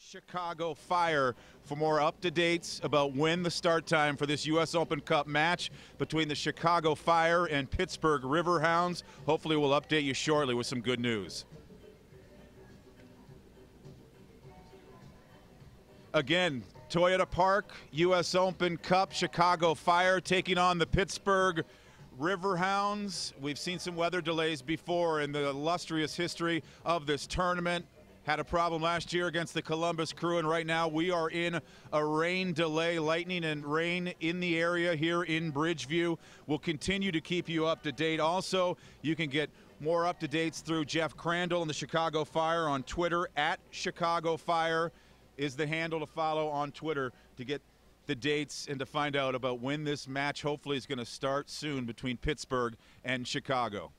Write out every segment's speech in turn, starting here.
Chicago Fire for more up-to-dates about when the start time for this U.S. Open Cup match between the Chicago Fire and Pittsburgh Riverhounds. Hopefully we'll update you shortly with some good news. Again, Toyota Park, U.S. Open Cup, Chicago Fire taking on the Pittsburgh Riverhounds. We've seen some weather delays before in the illustrious history of this tournament. Had a problem last year against the Columbus Crew, and right now we are in a rain delay, lightning and rain in the area here in Bridgeview. We'll continue to keep you up to date. Also, you can get more up-to-dates through Jeff Crandall and the Chicago Fire on Twitter. At Chicago Fire is the handle to follow on Twitter to get the dates and to find out about when this match hopefully is going to start soon between Pittsburgh and Chicago.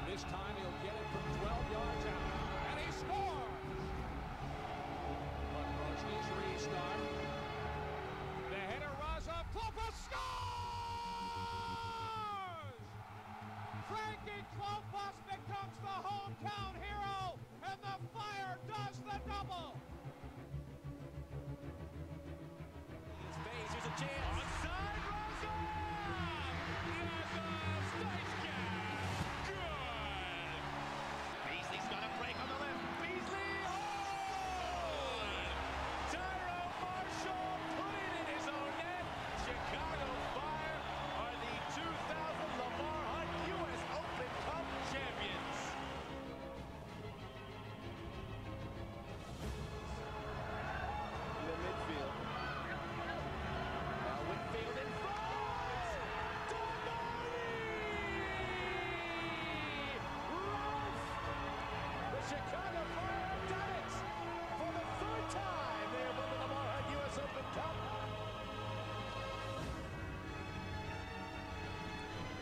This time he'll get it from 12 yards out, and he scores! But Roche's restart. The header runs up, Klopas scores! Frankie Klopas becomes the hometown hero, and the Fire does the double! His face, here's a chance. Onside, Rosa! Beasley's got a break on the left. Beasley! Oh! Tyro Marshall put it in his own net. Chicago Fire are the 2000 Lamar Hunt U.S. Open Cup champions. In the midfield. Whitfield in front. Chicago Fire have done it! For the third time, they have won the Lamar Hunt U.S. Open Cup.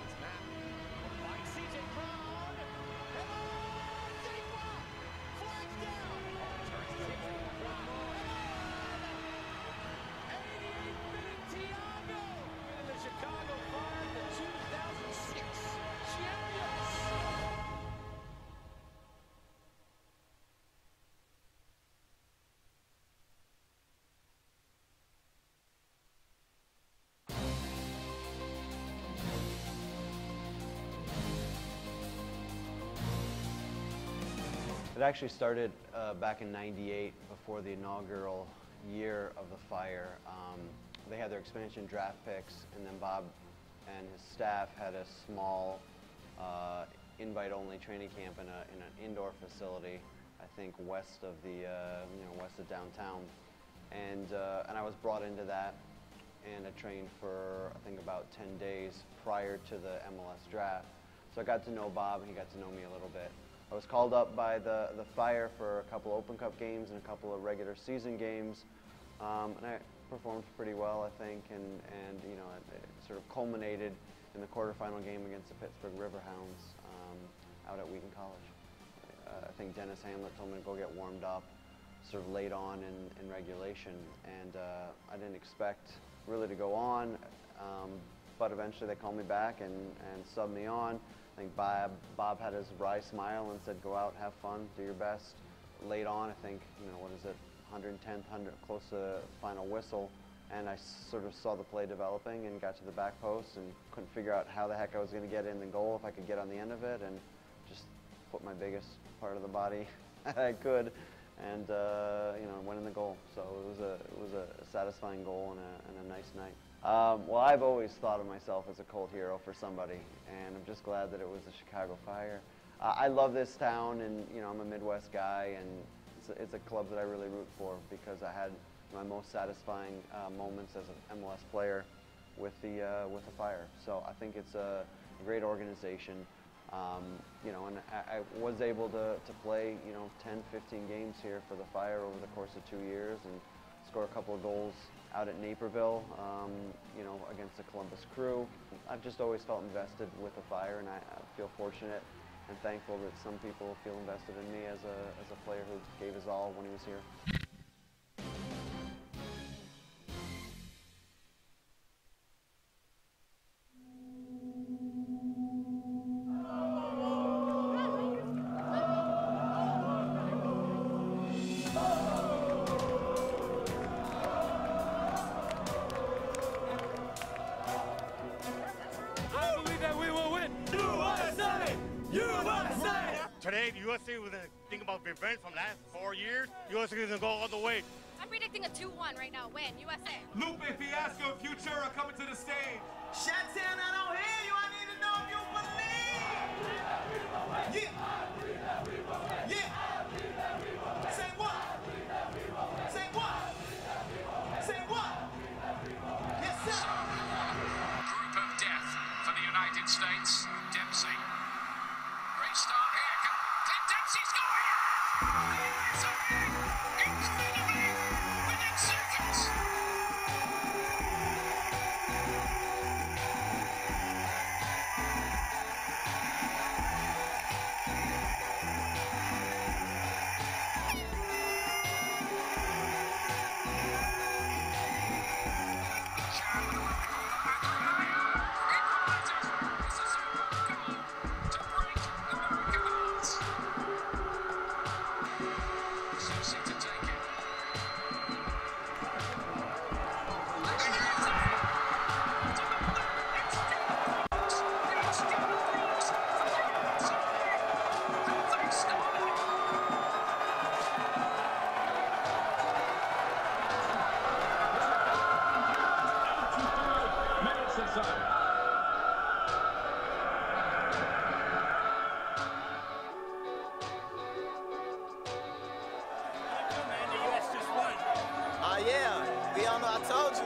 It's Matt. By C.J. Brown. And Deepa! Flags down! Turns his hips to Brown. 88-minute Thiago! And the Chicago Fire, the 2006 champions! It actually started back in '98, before the inaugural year of the Fire. They had their expansion draft picks, and then Bob and his staff had a small invite-only training camp in an indoor facility, I think west of the west of downtown, and I was brought into that, and I trained for I think about 10 days prior to the MLS draft. So I got to know Bob, and he got to know me a little bit. I was called up by the Fire for a couple Open Cup games and a couple of regular season games, and I performed pretty well, I think, and you know, it sort of culminated in the quarterfinal game against the Pittsburgh Riverhounds out at Wheaton College. I think Dennis Hamlet told me to go get warmed up sort of late on in regulation, and I didn't expect really to go on, but eventually they called me back and subbed me on. I think Bob had his wry smile and said, go out, have fun, do your best. Late on, I think, you know, what is it, 110th, close to final whistle, and I sort of saw the play developing and got to the back post and couldn't figure out how the heck I was going to get in the goal, if I could get on the end of it, and just put my biggest part of the body I could, and you know, went in the goal. So it was a satisfying goal and a nice night. Well, I've always thought of myself as a cult hero for somebody, and I'm just glad that it was the Chicago Fire. I love this town, and you know, I'm a Midwest guy, and it's a club that I really root for because I had my most satisfying moments as an MLS player with the Fire. So I think it's a great organization. You know, and I was able to play, you know, 10, 15 games here for the Fire over the course of 2 years and score a couple of goals out at Naperville, you know, against the Columbus Crew. I've just always felt invested with the Fire, and I feel fortunate and thankful that some people feel invested in me as a player who gave his all when he was here. Today, the USA was going to think about revenge from last 4 years. USA is going to go all the way. I'm predicting a 2-1 right now. Win, USA. Lupe Fiasco and Futura coming to the stage. Shot-town, I don't hear you. I need to know if you believe. Yeah. Yeah. Say what? Say what? Say what? Yes, sir. Group of death for the United States. Dempsey. Great start here. Dempsey's got it! Incredibly, within seconds. Yeah, we all know I told you.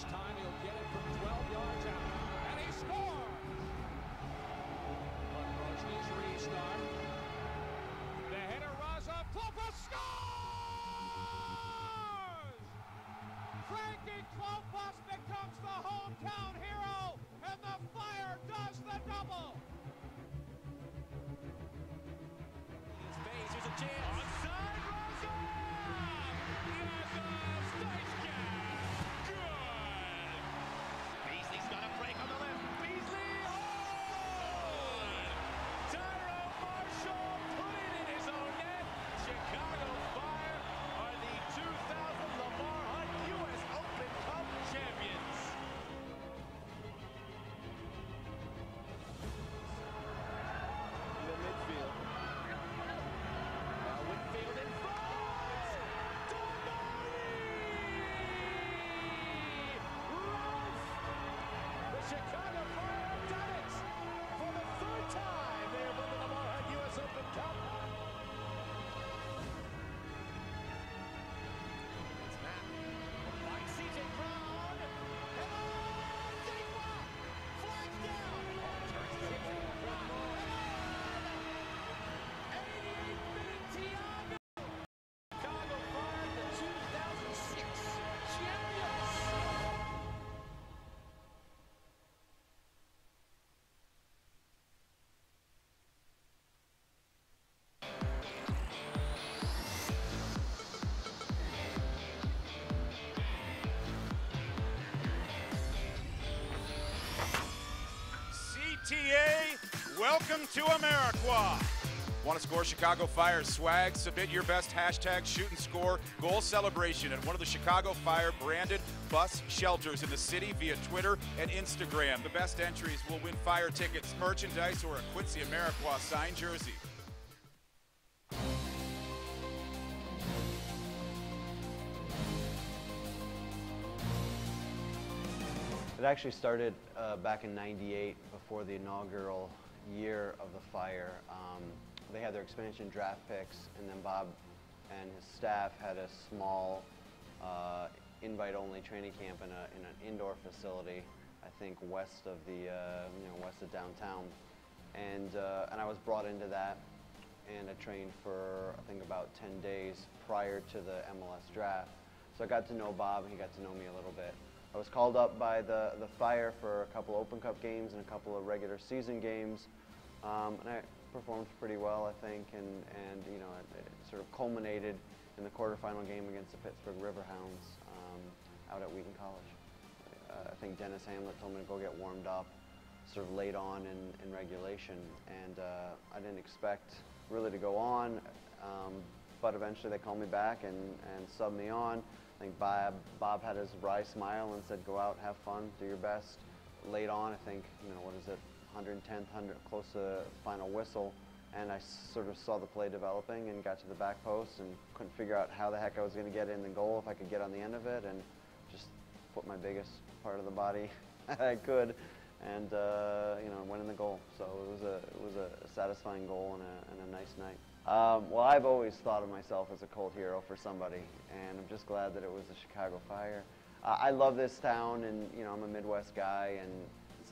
This time he'll get it from 12 yards out. And he scores! But Rosny's restart. The header Razov. Klopas scores! Frankie Klopas becomes the hometown hero, and the Fire does the double. His face, there's a chance. Onside, Razov! Good! Beasley's got a break on the left. Beasley, Tyro Marshall put it in his own net. Chicago Fire are the 2000 Lamar Hunt U.S. Open Cup champions. The midfield. Now Whitfield in front. The Chicago Fire have done it! For the third time, they have won the Lamar Hunt U.S. Open Cup. It's Matt. By C.J. Brown. Hello! Sigma! Flag down! Turns C.J. Brown. 88-minute Tiago! Chicago Fire, the 2006 champions! CTA, welcome to Ameriqua. Want to score Chicago Fire swag? Submit your best hashtag shoot and score goal celebration at one of the Chicago Fire branded bus shelters in the city via Twitter and Instagram. The best entries will win Fire tickets, merchandise, or a Quincy Ameriqua signed jersey. It actually started back in '98, before the inaugural year of the Fire. They had their expansion draft picks, and then Bob and his staff had a small invite-only training camp in an indoor facility, I think west of the west of downtown, and I was brought into that, and I trained for I think about 10 days prior to the MLS draft. So I got to know Bob, and he got to know me a little bit. I was called up by the Fire for a couple Open Cup games and a couple of regular season games, and I performed pretty well, I think, and you know, it sort of culminated in the quarterfinal game against the Pittsburgh Riverhounds out at Wheaton College. I think Dennis Hamlet told me to go get warmed up, sort of late on in regulation, and I didn't expect really to go on, but eventually they called me back and subbed me on. I think Bob had his wry smile and said, go out, have fun, do your best. Late on, I think, you know, what is it, 110th, close to final whistle, and I sort of saw the play developing and got to the back post and couldn't figure out how the heck I was going to get in the goal, if I could get on the end of it, and just put my biggest part of the body I could, and you know, went in the goal. So it was a satisfying goal and a nice night. Well, I've always thought of myself as a cult hero for somebody, and I'm just glad that it was the Chicago Fire. I love this town, and you know, I'm a Midwest guy, and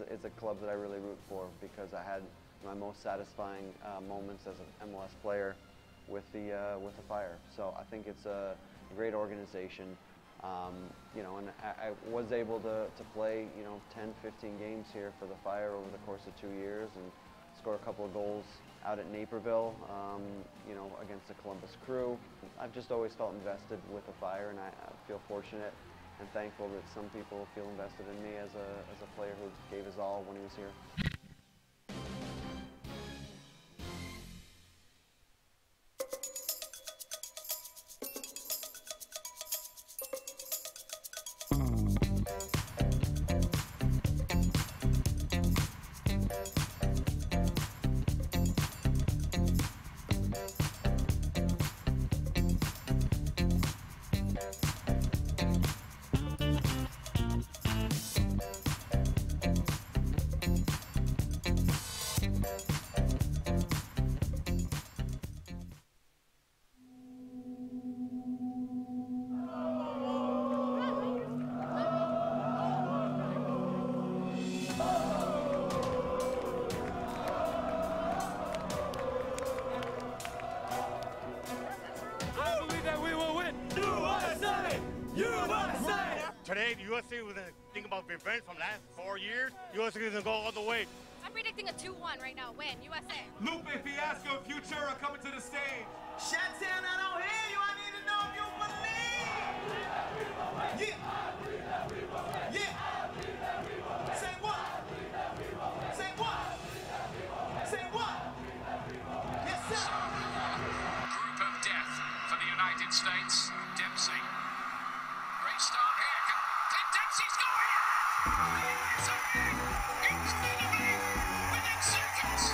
it's a club that I really root for because I had my most satisfying moments as an MLS player with the Fire. So I think it's a great organization. You know, and I was able to play, you know, 10, 15 games here for the Fire over the course of 2 years and score a couple of goals out at Naperville, you know, against the Columbus Crew. I've just always felt invested with the Fire, and I feel fortunate and thankful that some people feel invested in me as a player who gave his all when he was here. USA was gonna think about revenge from last 4 years. USA is gonna go all the way. I'm predicting a 2-1 right now. Win, USA. Lupe Fiasco and Futura coming to the stage. Shantan, I don't hear you. I need to know if you believe. Yeah. Yeah. Say what? Say what? Say what? Yes, sir. Group of death for the United States. Dempsey. Great start here. Can Dempsey's going! It's a win! Incredibly! Within seconds!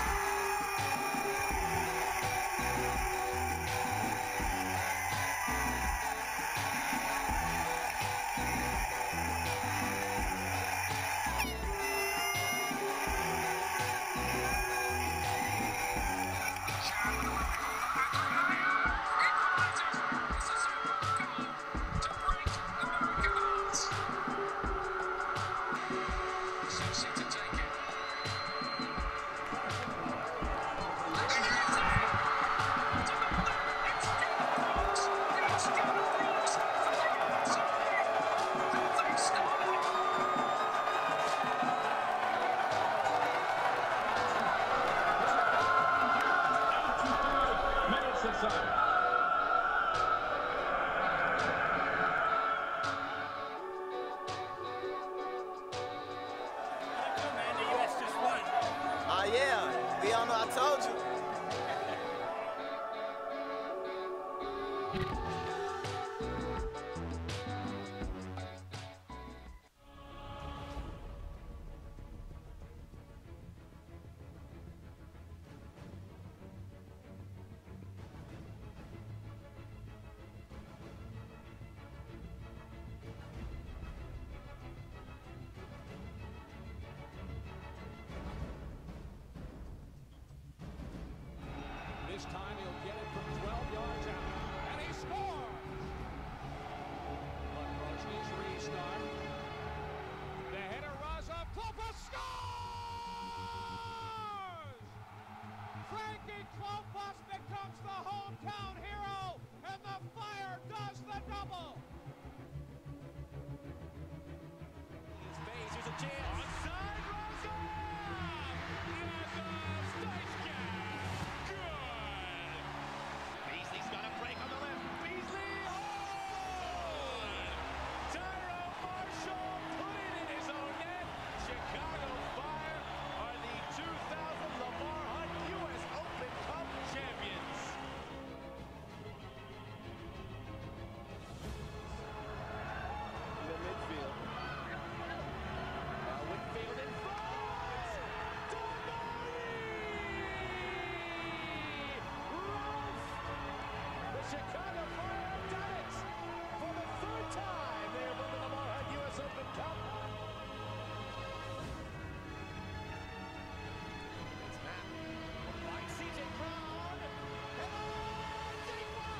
Yeah. We all know I told you. This time he'll get it from 12 yards out. And he scores! But Rosny's restart. The header Razov Klopas scores! Frankie Klopas becomes the hometown hero, and the Fire does the double! His face, here's a chance. Onside Razov! Beasley's got a break on the left. Beasley! Oh! Tyro Marshall put it in his own net. Chicago Fire are the 2000 Lamar Hunt U.S. Open Cup champions. In the midfield. Now Whitfield in front. Chicago Fire have done it! For the third time, they have won the Lamar Hunt U.S. Open Cup. It's Matt. By C.J. Brown. And Zigma!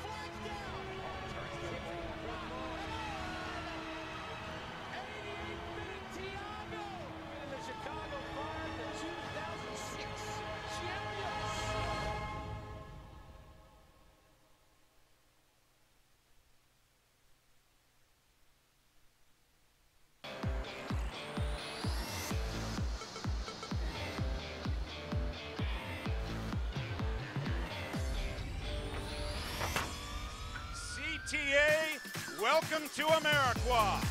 Flags down! Turns the ball around. 88th minute, Thiago! And the Chicago Fire, the 2006 champions! CTA, welcome to Ameriqua.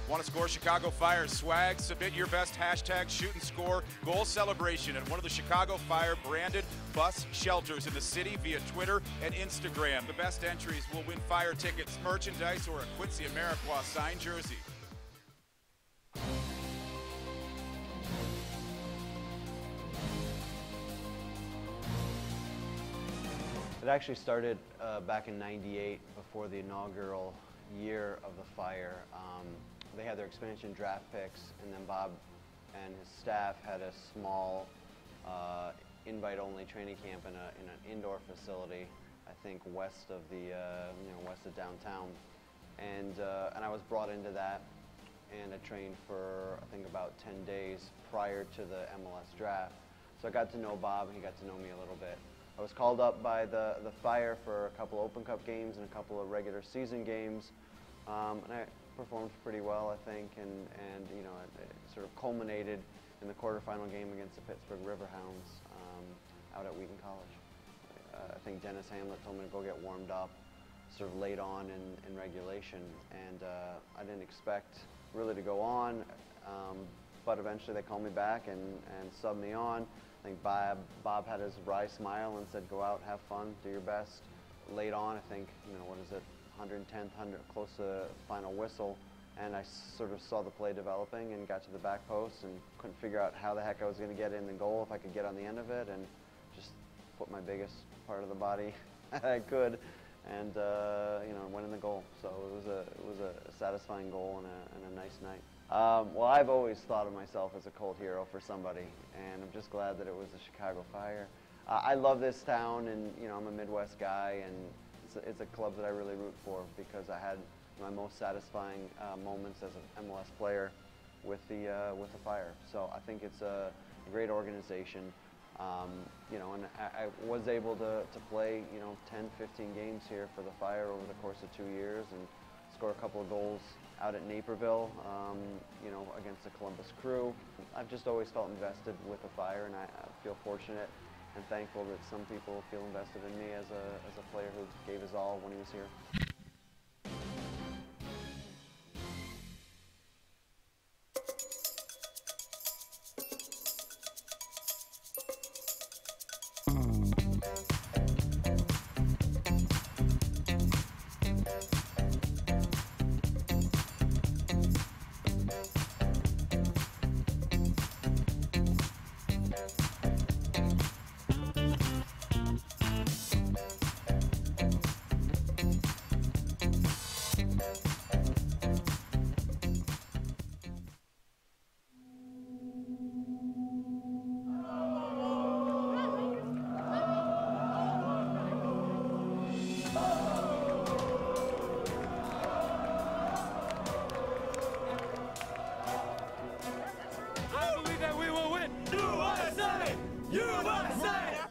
Want to score Chicago Fire swag? Submit your best hashtag shoot and score goal celebration at one of the Chicago Fire branded bus shelters in the city via Twitter and Instagram. The best entries will win Fire tickets, merchandise, or a Quincy Ameriqua signed jersey. It actually started back in '98, before the inaugural year of the Fire. They had their expansion draft picks, and then Bob and his staff had a small invite-only training camp in an indoor facility, I think west of the west of downtown, and I was brought into that, and I trained for I think about 10 days prior to the MLS draft. So I got to know Bob, and he got to know me a little bit. I was called up by the Fire for a couple Open Cup games and a couple of regular season games, and performed pretty well, I think, and you know, it sort of culminated in the quarterfinal game against the Pittsburgh Riverhounds out at Wheaton College. I think Dennis Hamlet told me to go get warmed up sort of late on in regulation, and I didn't expect really to go on, but eventually they called me back and subbed me on. I think Bob had his wry smile and said, go out, have fun, do your best. Late on, I think, you know, what is it, 110th, close to final whistle, and I sort of saw the play developing and got to the back post and couldn't figure out how the heck I was going to get in the goal, if I could get on the end of it, and just put my biggest part of the body I could, and you know, went in the goal. So it was a satisfying goal and a nice night. Well, I've always thought of myself as a cult hero for somebody, and I'm just glad that it was the Chicago Fire. I love this town, and you know, I'm a Midwest guy, and it's a club that I really root for because I had my most satisfying moments as an MLS player with the Fire. So I think it's a great organization. You know, and I was able to play, you know, 10, 15 games here for the Fire over the course of 2 years and score a couple of goals out at Naperville, you know, against the Columbus Crew. I've just always felt invested with the Fire, and I feel fortunate and thankful that some people feel invested in me as a player who gave his all when he was here.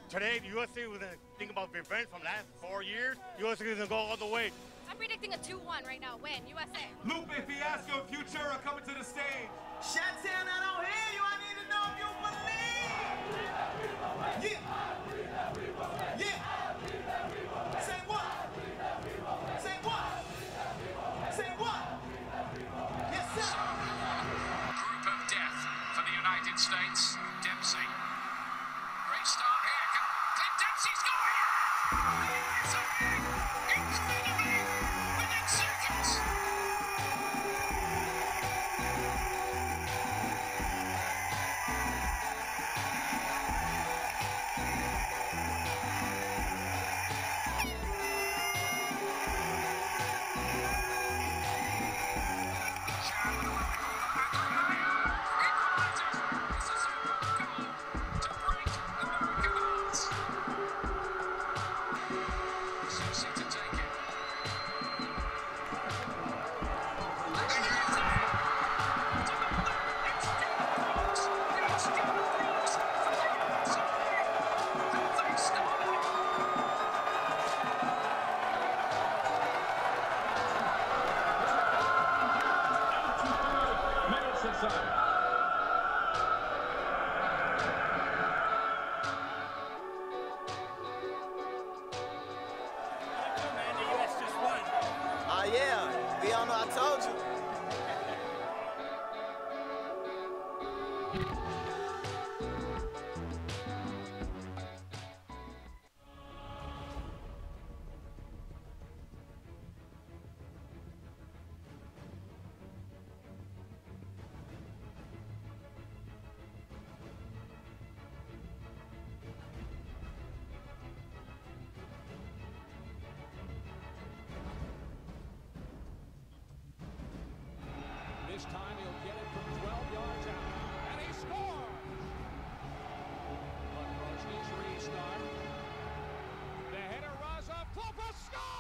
Today, the USA was going to think about revenge from last 4 years. USA is going to go all the way. I'm predicting a 2-1 right now. Win, USA. Lupe Fiasco and Futura coming to the stage. Shot-town, I don't hear you. I need to know if you believe. Yeah. Yeah. Say what? Say what? Say what? Yes, sir. Group of death for the United States. Dempsey. Great start here. Dempsey's going! It's a incredibly within seconds. Yeah, Biano, I told you. This time he'll get it from 12 yards out, and he scores! But Rosny's restart. The header rise up, Klopas scores!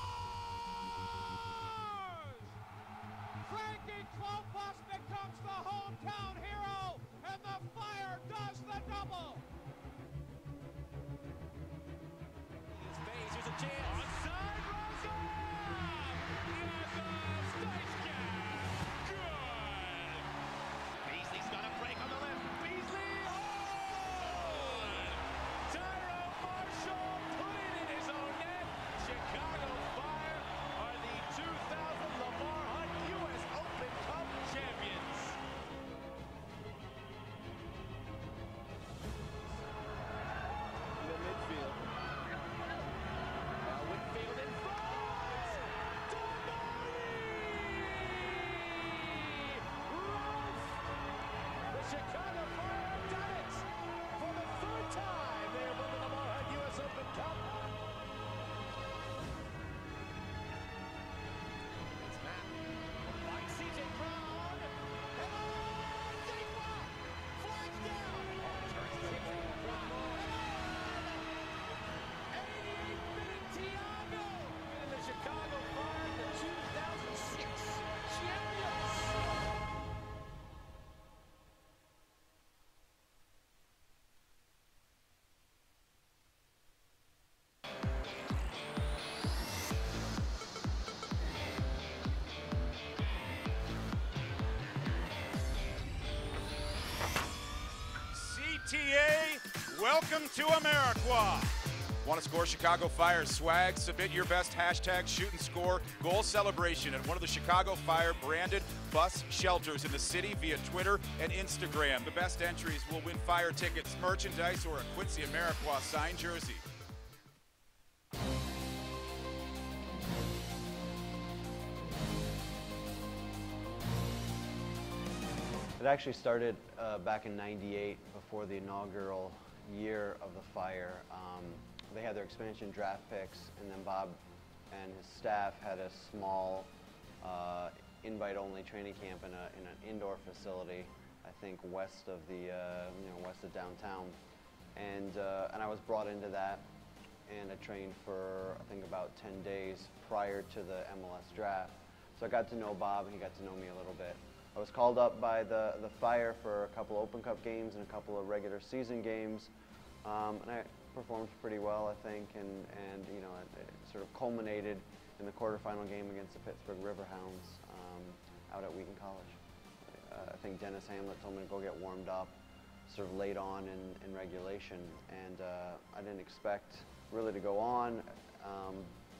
Frankie Klopas becomes the hometown hero, and the Fire does the double! His face, here's a chance. Onside, Rosa! And a stage jam! PTA, welcome to Ameriqua. Want to score Chicago Fire swag? Submit your best hashtag shoot and score goal celebration at one of the Chicago Fire branded bus shelters in the city via Twitter and Instagram. The best entries will win Fire tickets, merchandise, or a Quincy Ameriqua signed jersey. It actually started back in '98, before the inaugural year of the Fire. They had their expansion draft picks, and then Bob and his staff had a small invite-only training camp in an indoor facility, I think west of the west of downtown, and I was brought into that, and I trained for I think about 10 days prior to the MLS draft. So I got to know Bob, and he got to know me a little bit. I was called up by the Fire for a couple Open Cup games and a couple of regular season games, and I performed pretty well, I think, and you know, it sort of culminated in the quarterfinal game against the Pittsburgh Riverhounds out at Wheaton College. I think Dennis Hamlet told me to go get warmed up, sort of late on in regulation, and I didn't expect really to go on,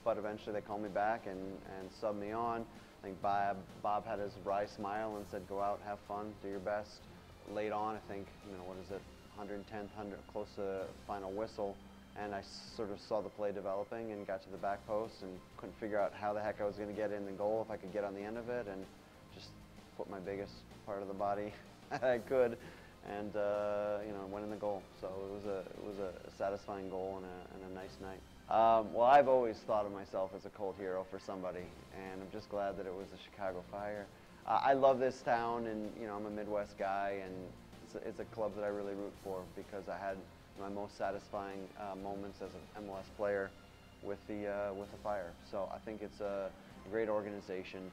but eventually they called me back and subbed me on. I think Bob had his wry smile and said, go out, have fun, do your best. Late on, I think, you know, what is it, 110th, close to final whistle, and I sort of saw the play developing and got to the back post and couldn't figure out how the heck I was going to get in the goal, if I could get on the end of it, and just put my biggest part of the body I could, and you know, went in the goal. So it was a satisfying goal and a nice night. Well, I've always thought of myself as a cult hero for somebody, and I'm just glad that it was the Chicago Fire. I love this town, and you know, I'm a Midwest guy, and it's a club that I really root for because I had my most satisfying moments as an MLS player with the Fire. So I think it's a great organization.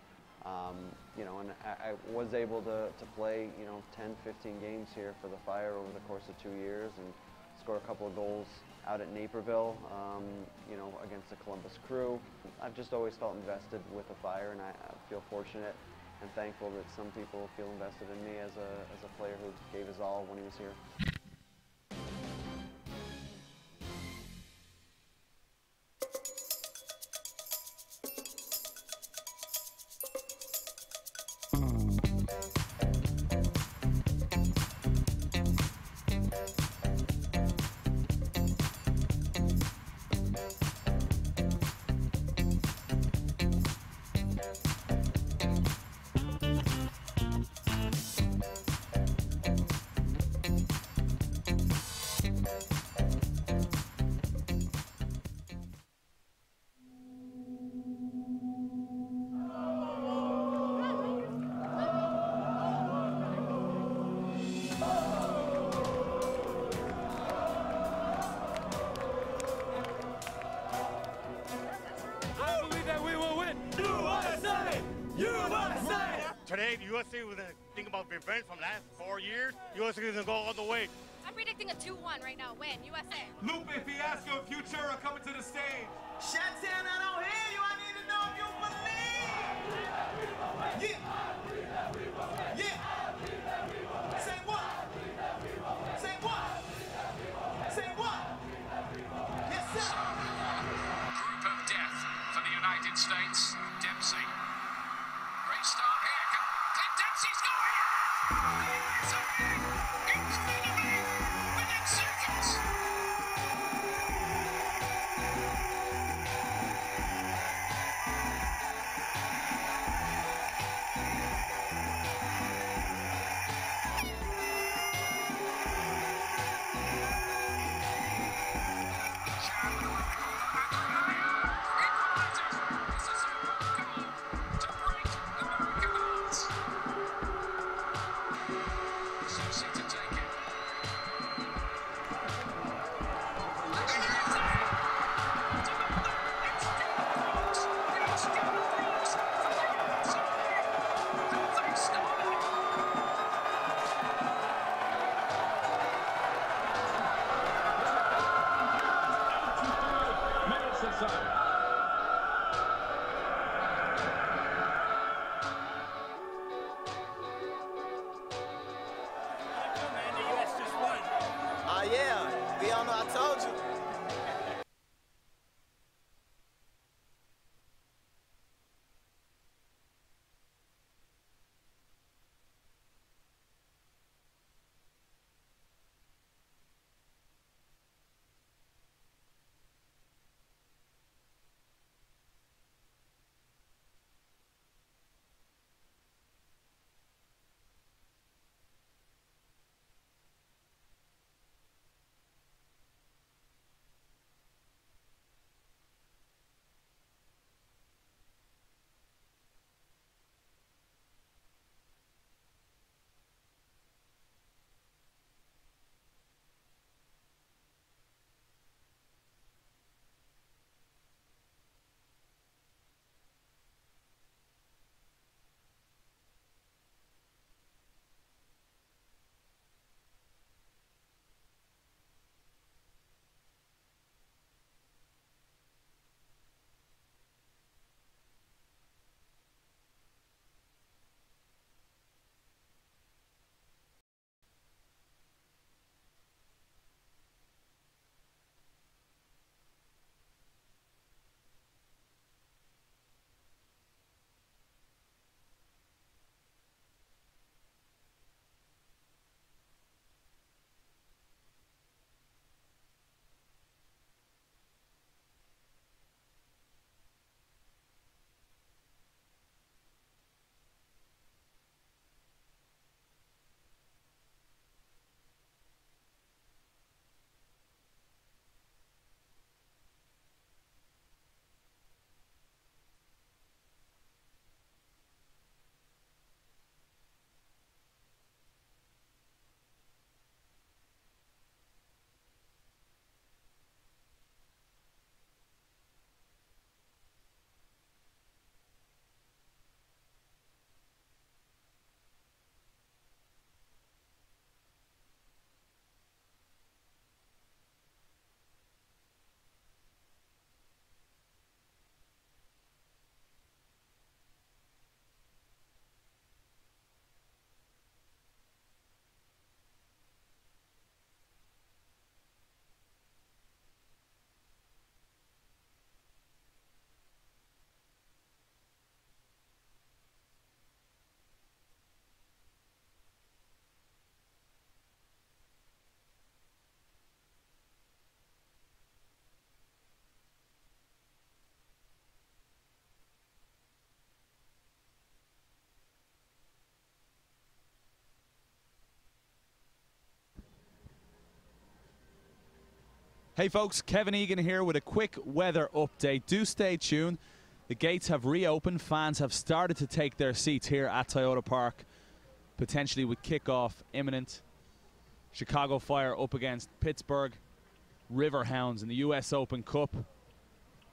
You know, and I was able to play, you know, 10, 15 games here for the Fire over the course of 2 years and score a couple of goals out at Naperville, you know, against the Columbus Crew. I've just always felt invested with the Fire, and I feel fortunate and thankful that some people feel invested in me as a player who gave his all when he was here. Today, the USA was going to think about revenge from last 4 years. USA is going to go all the way. I'm predicting a 2-1 right now. Win, USA. Lupe Fiasco and Futura coming to the stage. Shot-town, I don't hear you. I need to know if you believe. Yeah. Yeah. Say what? Say what? Say what? Yes, sir. Group of death for the United States. Dempsey. Great start here. Dempsey's got it! It's a win! Incredibly! Within seconds! yeah. We all know I told you. Hey folks, Kevin Egan here with a quick weather update. Do stay tuned. The gates have reopened. Fans have started to take their seats here at Toyota Park, potentially with kickoff imminent. Chicago Fire up against Pittsburgh Riverhounds in the US Open Cup.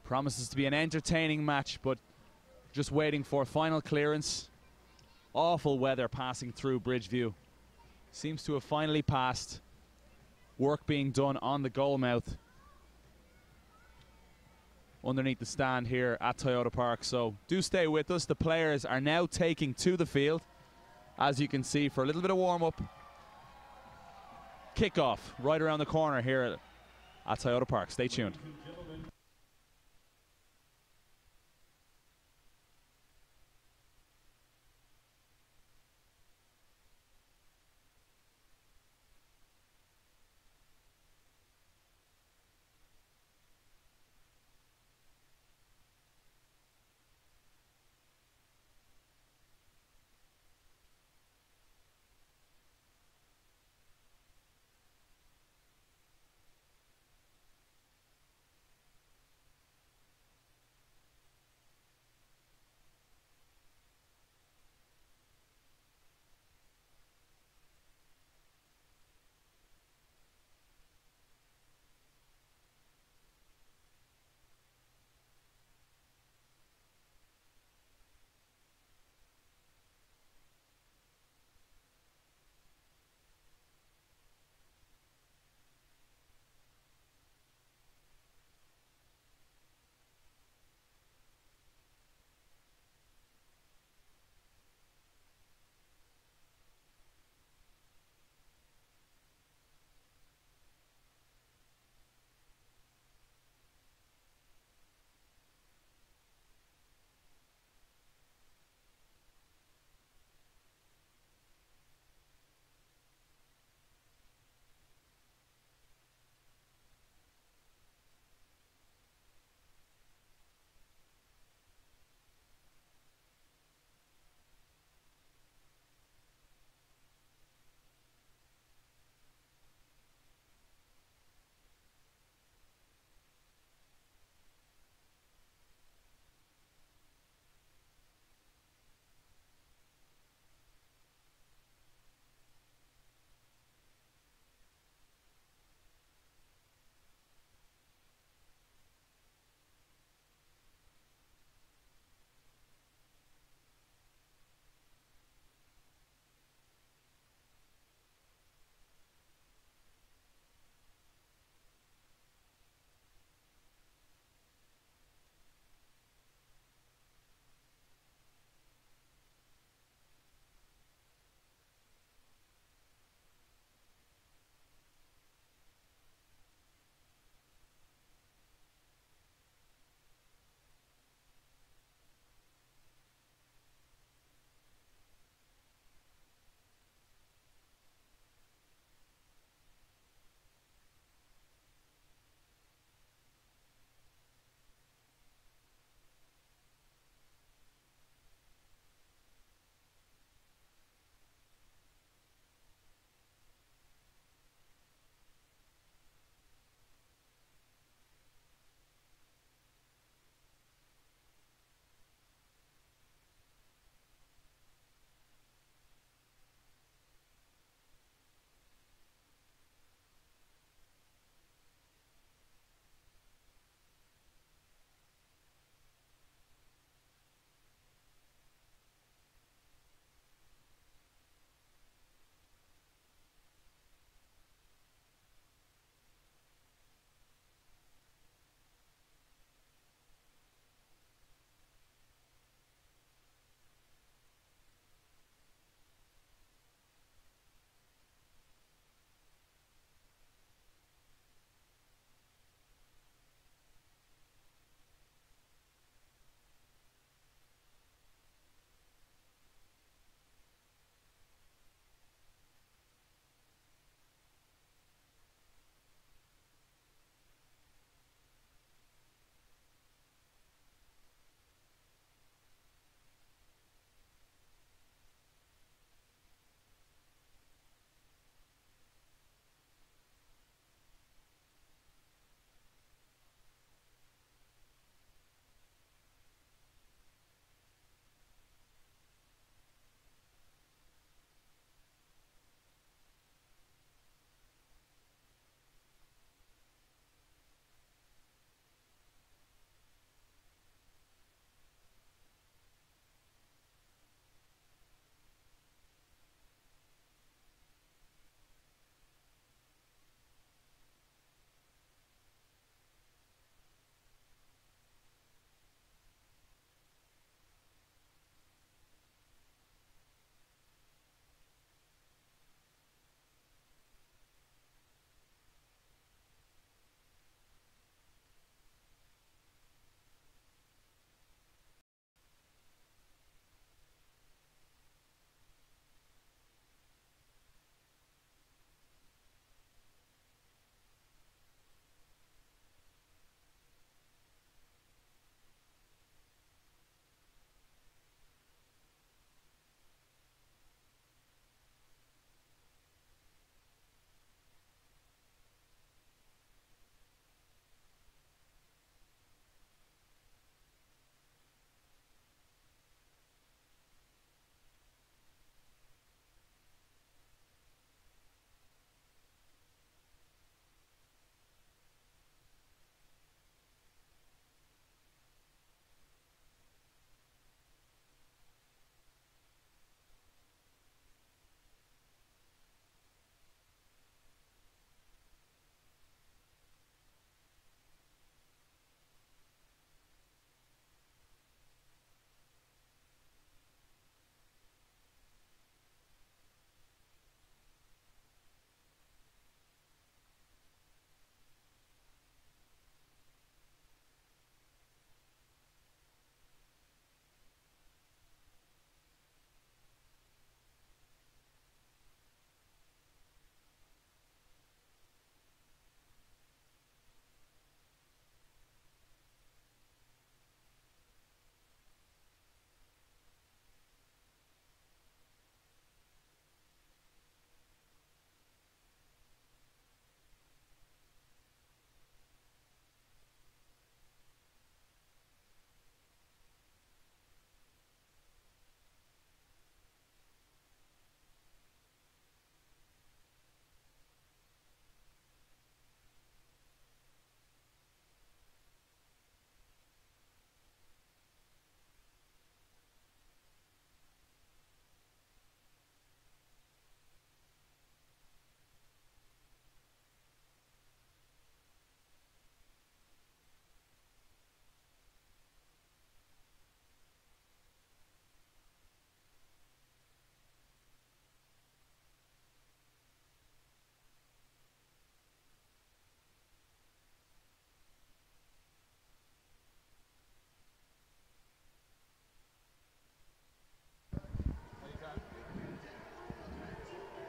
Promises to be an entertaining match, but just waiting for final clearance. Awful weather passing through Bridgeview. Seems to have finally passed. Work being done on the goal mouth underneath the stand here at Toyota Park. So do stay with us. The players are now taking to the field, as you can see, for a little bit of warm-up. Kickoff right around the corner here at Toyota Park. Stay tuned.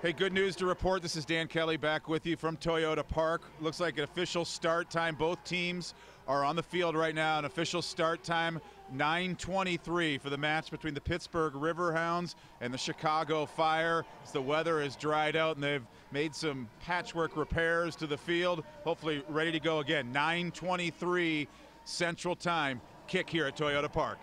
Hey, good news to report. This is Dan Kelly back with you from Toyota Park. Looks like an official start time. Both teams are on the field right now. An official start time, 9:23 for the match between the Pittsburgh Riverhounds and the Chicago Fire. As the weather has dried out and they've made some patchwork repairs to the field. Hopefully ready to go again. 9:23 Central Time. Kick here at Toyota Park.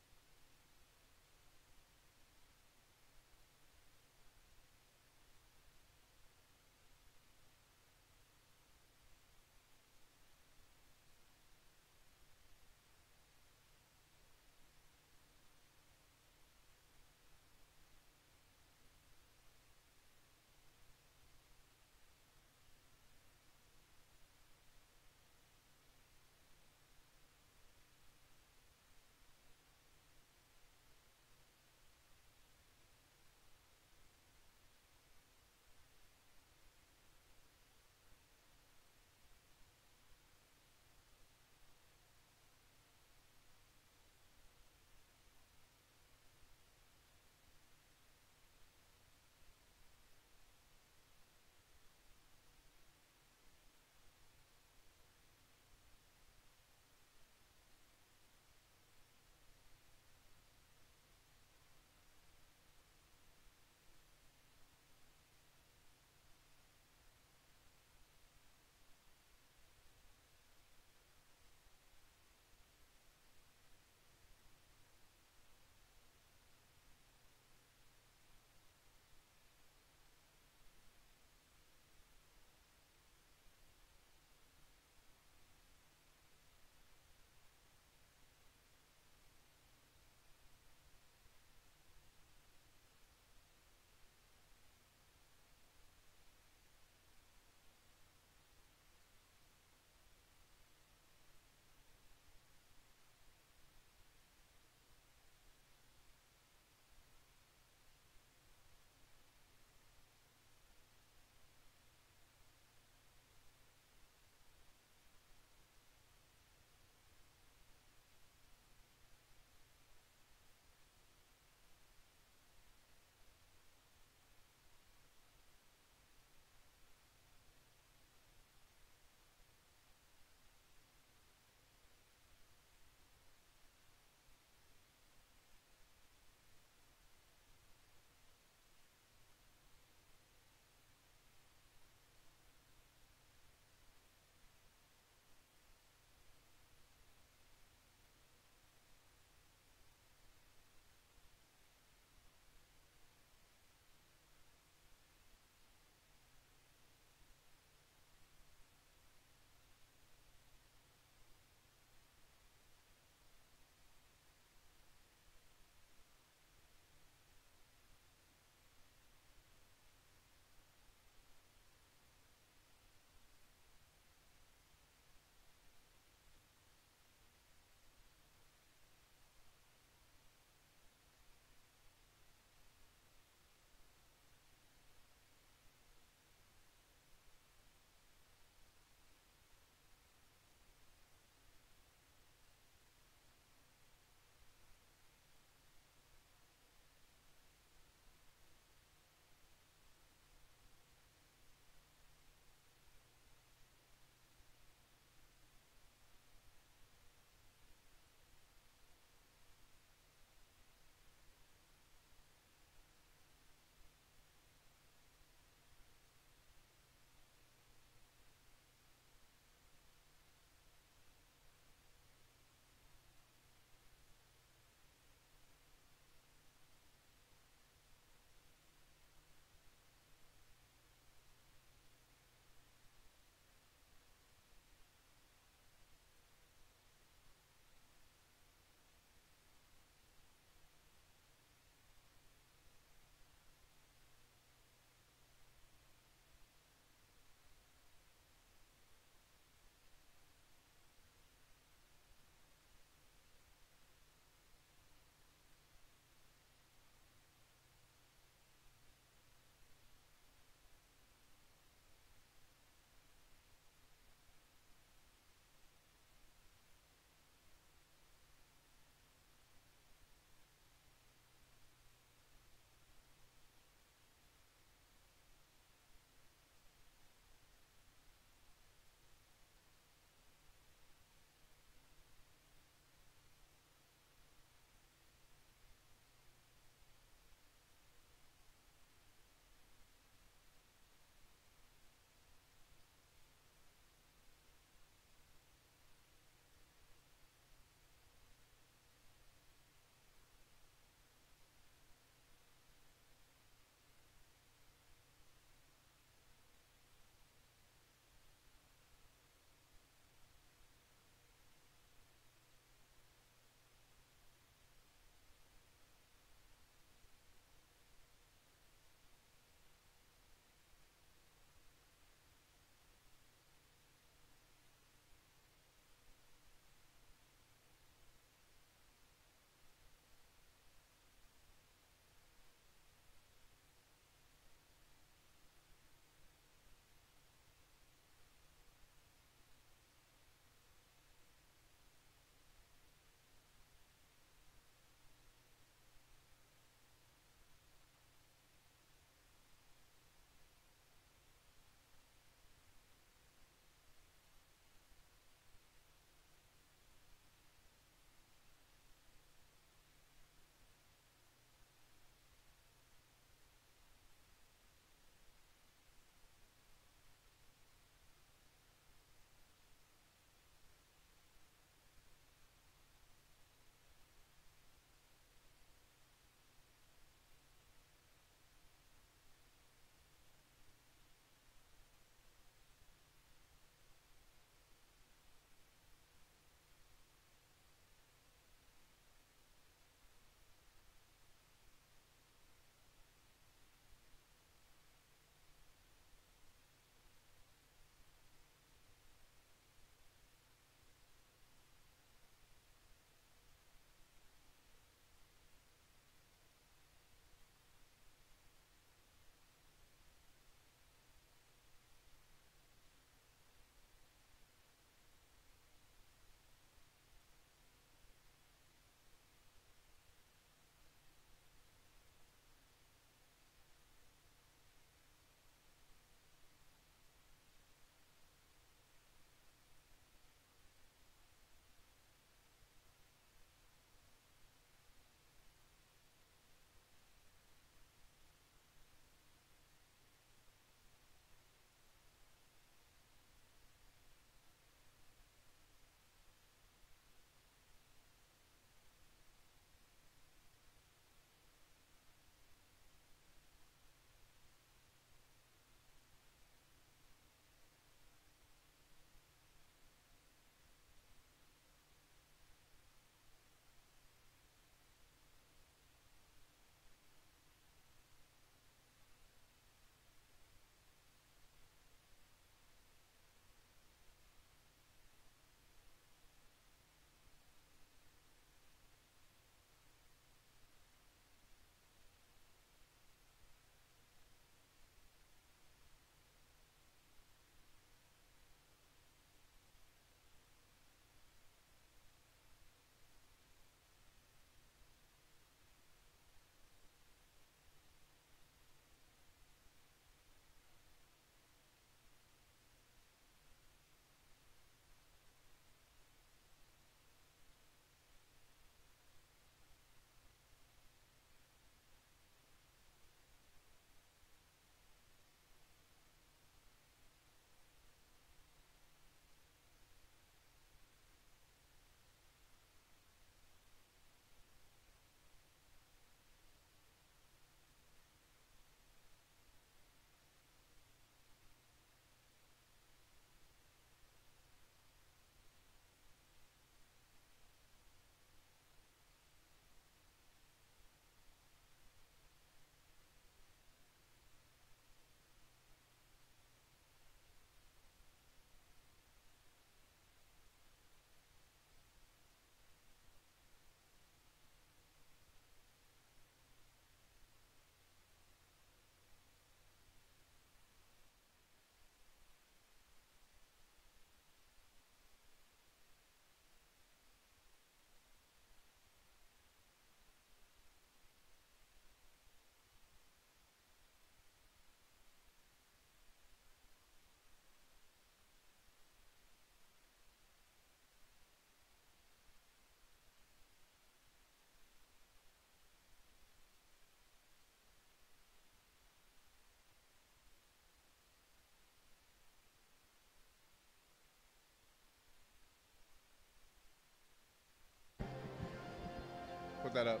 that up.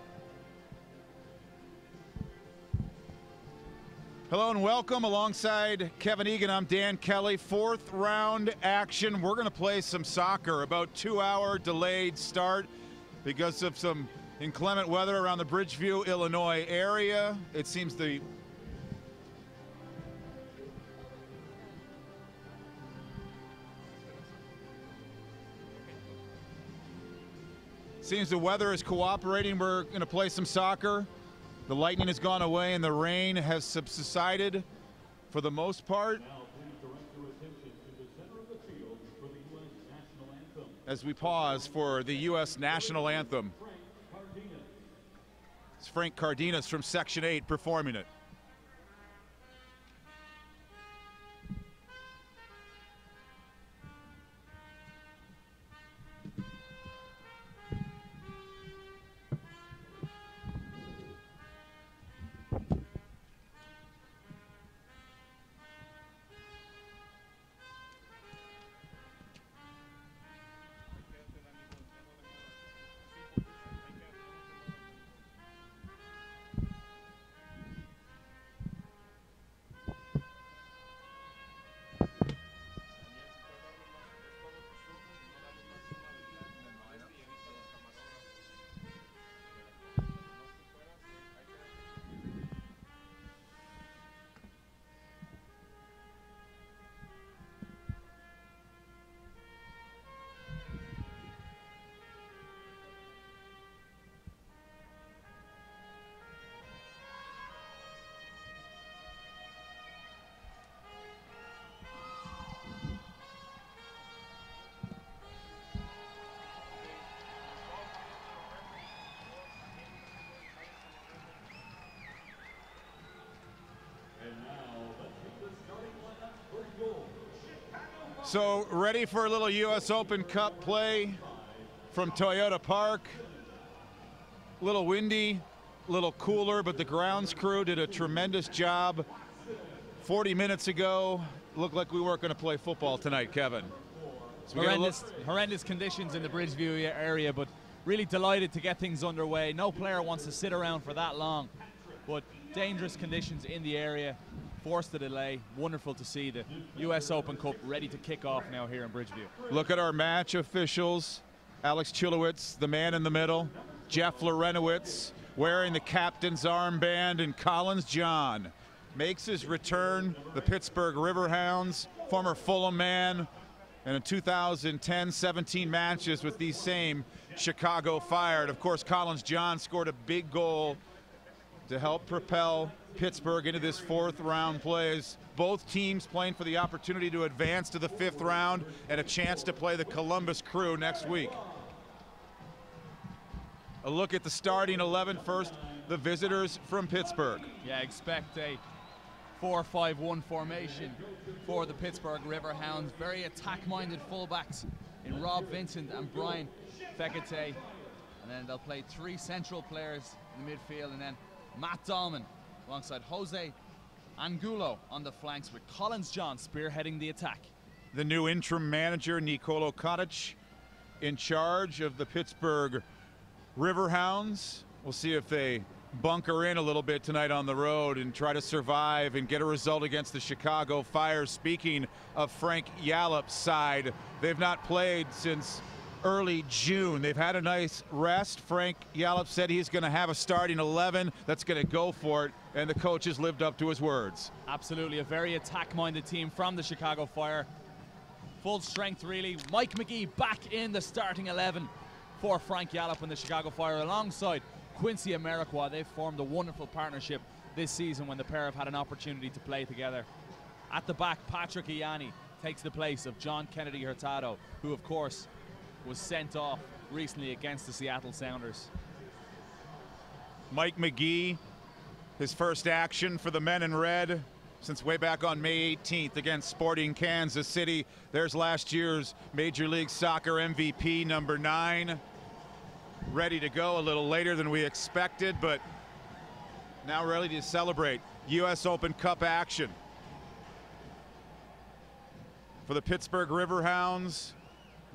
Hello and welcome. Alongside Kevin Egan, I'm Dan Kelly. Fourth round action. We're going to play some soccer. About 2-hour delayed start because of some inclement weather around the Bridgeview, Illinois area. It seems the weather is cooperating. We're going to play some soccer. The lightning has gone away and the rain has subsided for the most part. As we pause for the U.S. national anthem. It's Frank Cardenas from Section 8 performing it. So ready for a little U.S. Open Cup play from Toyota Park. A little windy, a little cooler, but the grounds crew did a tremendous job. 40 minutes ago, looked like we weren't going to play football tonight, Kevin. So horrendous conditions in the Bridgeview area, but really delighted to get things underway. No player wants to sit around for that long, but dangerous conditions in the area. Forced the delay. Wonderful to see the U.S. Open Cup ready to kick off now here in Bridgeview. Look at our match officials. Alex Chilowitz, the man in the middle. Jeff Lorenowitz wearing the captain's armband, and Collins John makes his return. The Pittsburgh Riverhounds, former Fulham man, and in 2010-17 matches with these same Chicago Fire. And of course, Collins John scored a big goal to help propel Pittsburgh into this fourth round plays. Both teams playing for the opportunity to advance to the fifth round and a chance to play the Columbus Crew next week. A look at the starting 11 first, the visitors from Pittsburgh. Yeah, expect a 4-5-1 formation for the Pittsburgh Riverhounds. Very attack-minded fullbacks in Rob Vincent and Brian Fekete. And then they'll play three central players in the midfield, and then Matt Dahlman alongside Jose Angulo on the flanks, with Collins John spearheading the attack. The new interim manager, Nikolo Kotic, in charge of the Pittsburgh Riverhounds. We'll see if they bunker in a little bit tonight on the road and try to survive and get a result against the Chicago Fire. Speaking of Frank Yallop's side, they've not played since early June. They've had a nice rest. Frank Yallop said he's going to have a starting 11 that's going to go for it, and the coach has lived up to his words. Absolutely, a very attack-minded team from the Chicago Fire. Full strength, really. Mike McGee back in the starting 11 for Frank Yallop and the Chicago Fire, alongside Quincy Amarikwa. They've formed a wonderful partnership this season when the pair have had an opportunity to play together. At the back, Patrick Ianni takes the place of John Kennedy Hurtado, who, of course, was sent off recently against the Seattle Sounders. Mike McGee, his first action for the men in red since way back on May 18th against Sporting Kansas City. There's last year's Major League Soccer MVP, number 9. Ready to go a little later than we expected, but now ready to celebrate U.S. Open Cup action. For the Pittsburgh Riverhounds,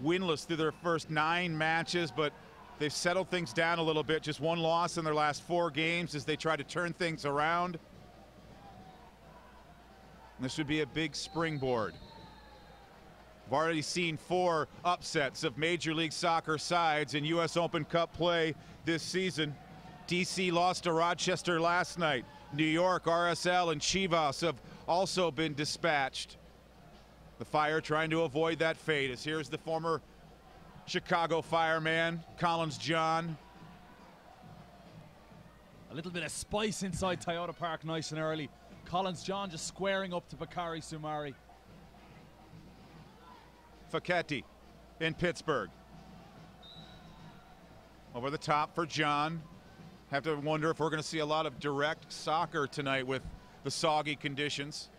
winless through their first 9 matches, but They've settled things down a little bit. Just one loss in their last 4 games as they try to turn things around. And this would be a big springboard. We've already seen 4 upsets of Major League Soccer sides in U.S. Open Cup play this season. DC lost to Rochester last night. New York, RSL, and Chivas have also been dispatched. The Fire trying to avoid that fate, as here's the former Chicago Fireman, Collins John. A little bit of spice inside Toyota Park nice and early. Collins John just squaring up to Bakary Soumare. Facchetti in Pittsburgh. Over the top for John. Have to wonder if we're going to see a lot of direct soccer tonight with the soggy conditions.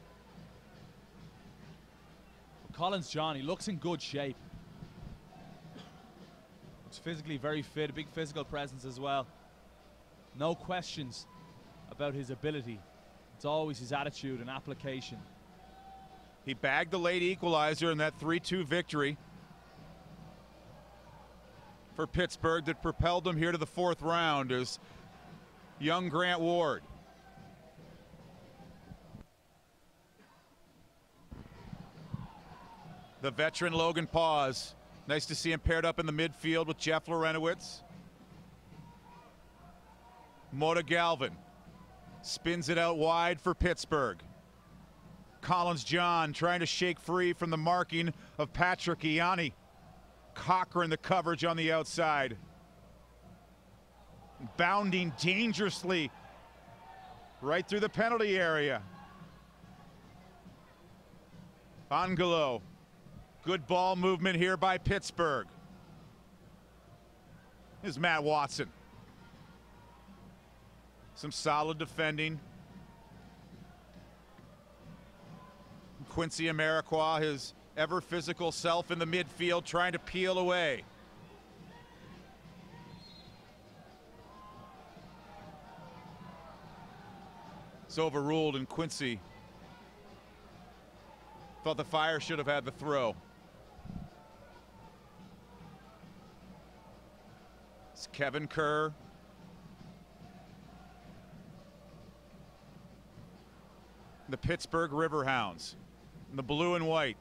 Collins John, he looks in good shape. Looks physically very fit, a big physical presence as well. No questions about his ability. It's always his attitude and application. He bagged the late equalizer in that 3-2 victory for Pittsburgh that propelled them here to the 4th round as young Grant Ward. The veteran Logan Pause. Nice to see him paired up in the midfield with Jeff Lorenowitz. Mota Galvin spins it out wide for Pittsburgh. Collins John trying to shake free from the marking of Patrick Ianni. Cochran the coverage on the outside. Bounding dangerously right through the penalty area. Angelo. Good ball movement here by Pittsburgh. Here's Matt Watson. Some solid defending. Quincy Amarikwa, his ever physical self in the midfield, trying to peel away. It's overruled, and Quincy thought the Fire should have had the throw. It's Kevin Kerr. The Pittsburgh Riverhounds in the blue and white.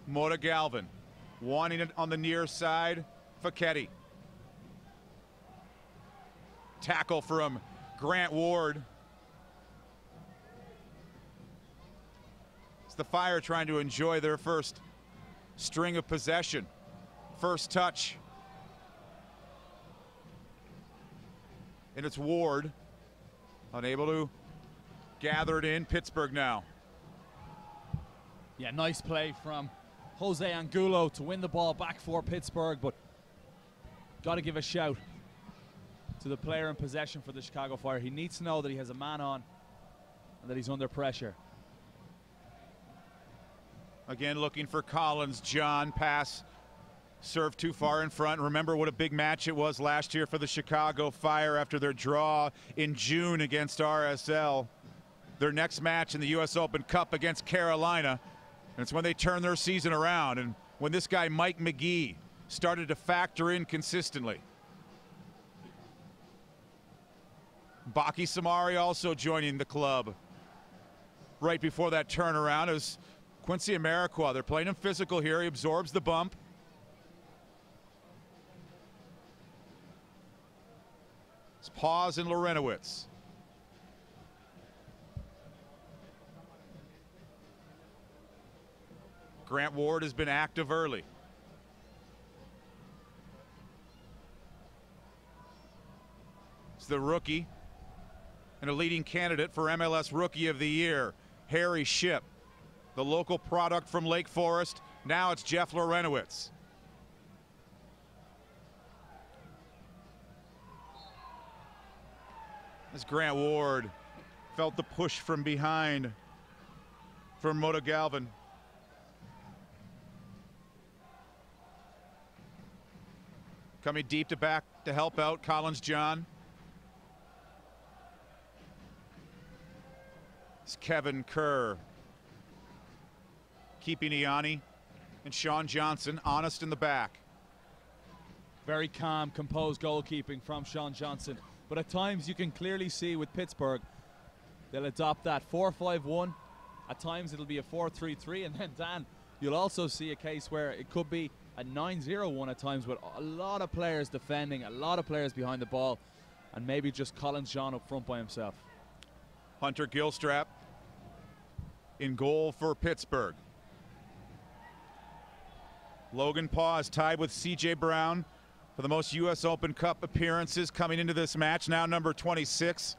Mota Galvin wanting it on the near side. Facchetti. Tackle from Grant Ward. It's the Fire trying to enjoy their first string of possession. First touch. And it's Ward, unable to gather it in. Pittsburgh now. Yeah, nice play from Jose Angulo to win the ball back for Pittsburgh, but got to give a shout to the player in possession for the Chicago Fire. He needs to know that he has a man on and that he's under pressure. Again, looking for Collins. John, pass served too far in front. Remember what a big match it was last year for the Chicago Fire after their draw in June against RSL. Their next match in the U.S. Open Cup against Carolina. And it's when they turn their season around and when this guy Mike McGee started to factor in consistently. Baki Soumare also joining the club right before that turnaround as Quincy Amarikwa. They're playing him physical here. He absorbs the bump. It's Pause and Lorenowitz. Grant Ward has been active early. It's the rookie and a leading candidate for MLS Rookie of the Year, Harry Shipp, the local product from Lake Forest. Now it's Jeff Lorenowitz. As Grant Ward felt the push from behind from Mota Galvin. Coming deep to back to help out, Collins John. It's Kevin Kerr. Keeping Ianni. And Sean Johnson, honest in the back. Very calm, composed goalkeeping from Sean Johnson. But at times you can clearly see with Pittsburgh, they'll adopt that 4-5-1. At times it'll be a 4-3-3. And then, Dan, you'll also see a case where it could be a 9-0-1 at times with a lot of players defending, a lot of players behind the ball, and maybe just Collins John up front by himself. Hunter Gilstrap in goal for Pittsburgh. Logan Paul is tied with C.J. Brown for the most U.S. Open Cup appearances coming into this match, now number 26.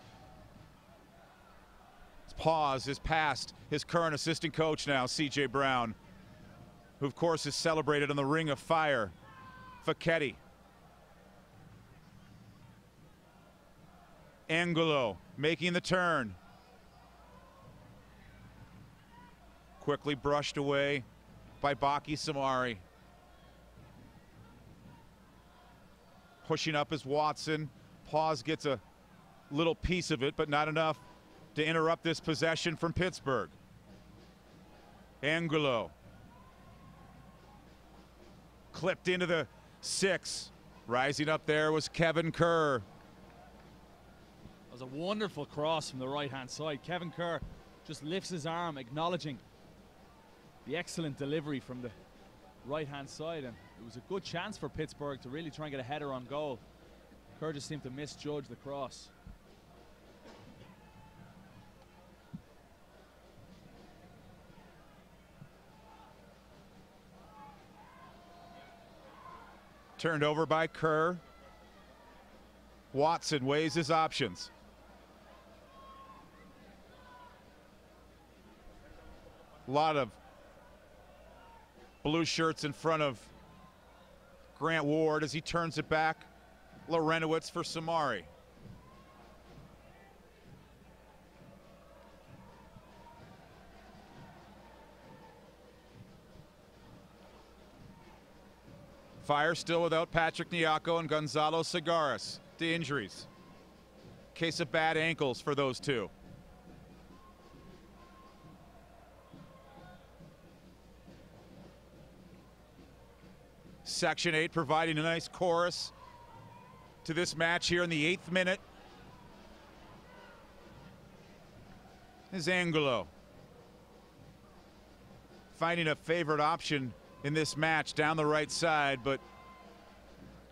Pause is past his current assistant coach now, C.J. Brown, who of course is celebrated on the Ring of Fire. Facchetti. Angulo making the turn. Quickly brushed away by Baki Samari. Pushing up is Watson. Pause gets a little piece of it, but not enough to interrupt this possession from Pittsburgh. Angulo. Clipped into the 6. Rising up there was Kevin Kerr. That was a wonderful cross from the right-hand side. Kevin Kerr just lifts his arm, acknowledging the excellent delivery from the right-hand side, and it was a good chance for Pittsburgh to really try and get a header on goal. Kerr just seemed to misjudge the cross. Turned over by Kerr. Watson weighs his options. A lot of blue shirts in front of Grant Ward as he turns it back. Lorenowitz for Samari. Fire still without Patrick Nyako and Gonzalo Segares. The injuries. Case of bad ankles for those two. Section 8 providing a nice chorus to this match here in the 8th minute. Is Angulo finding a favorite option in this match down the right side, but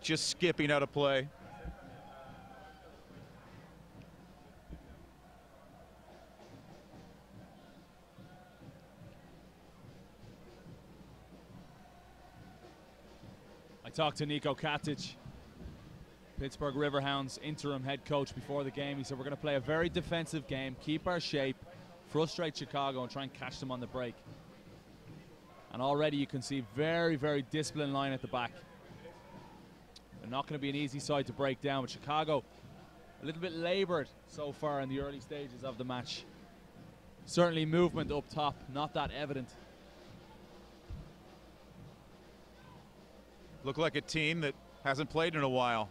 just skipping out of play. I talked to Niko Katic, Pittsburgh Riverhounds interim head coach, before the game. He said, we're going to play a very defensive game, keep our shape, frustrate Chicago, and try and catch them on the break. And already you can see very, very disciplined line at the back. They're not going to be an easy side to break down, but Chicago a little bit labored so far in the early stages of the match. Certainly movement up top, not that evident. Look like a team that hasn't played in a while.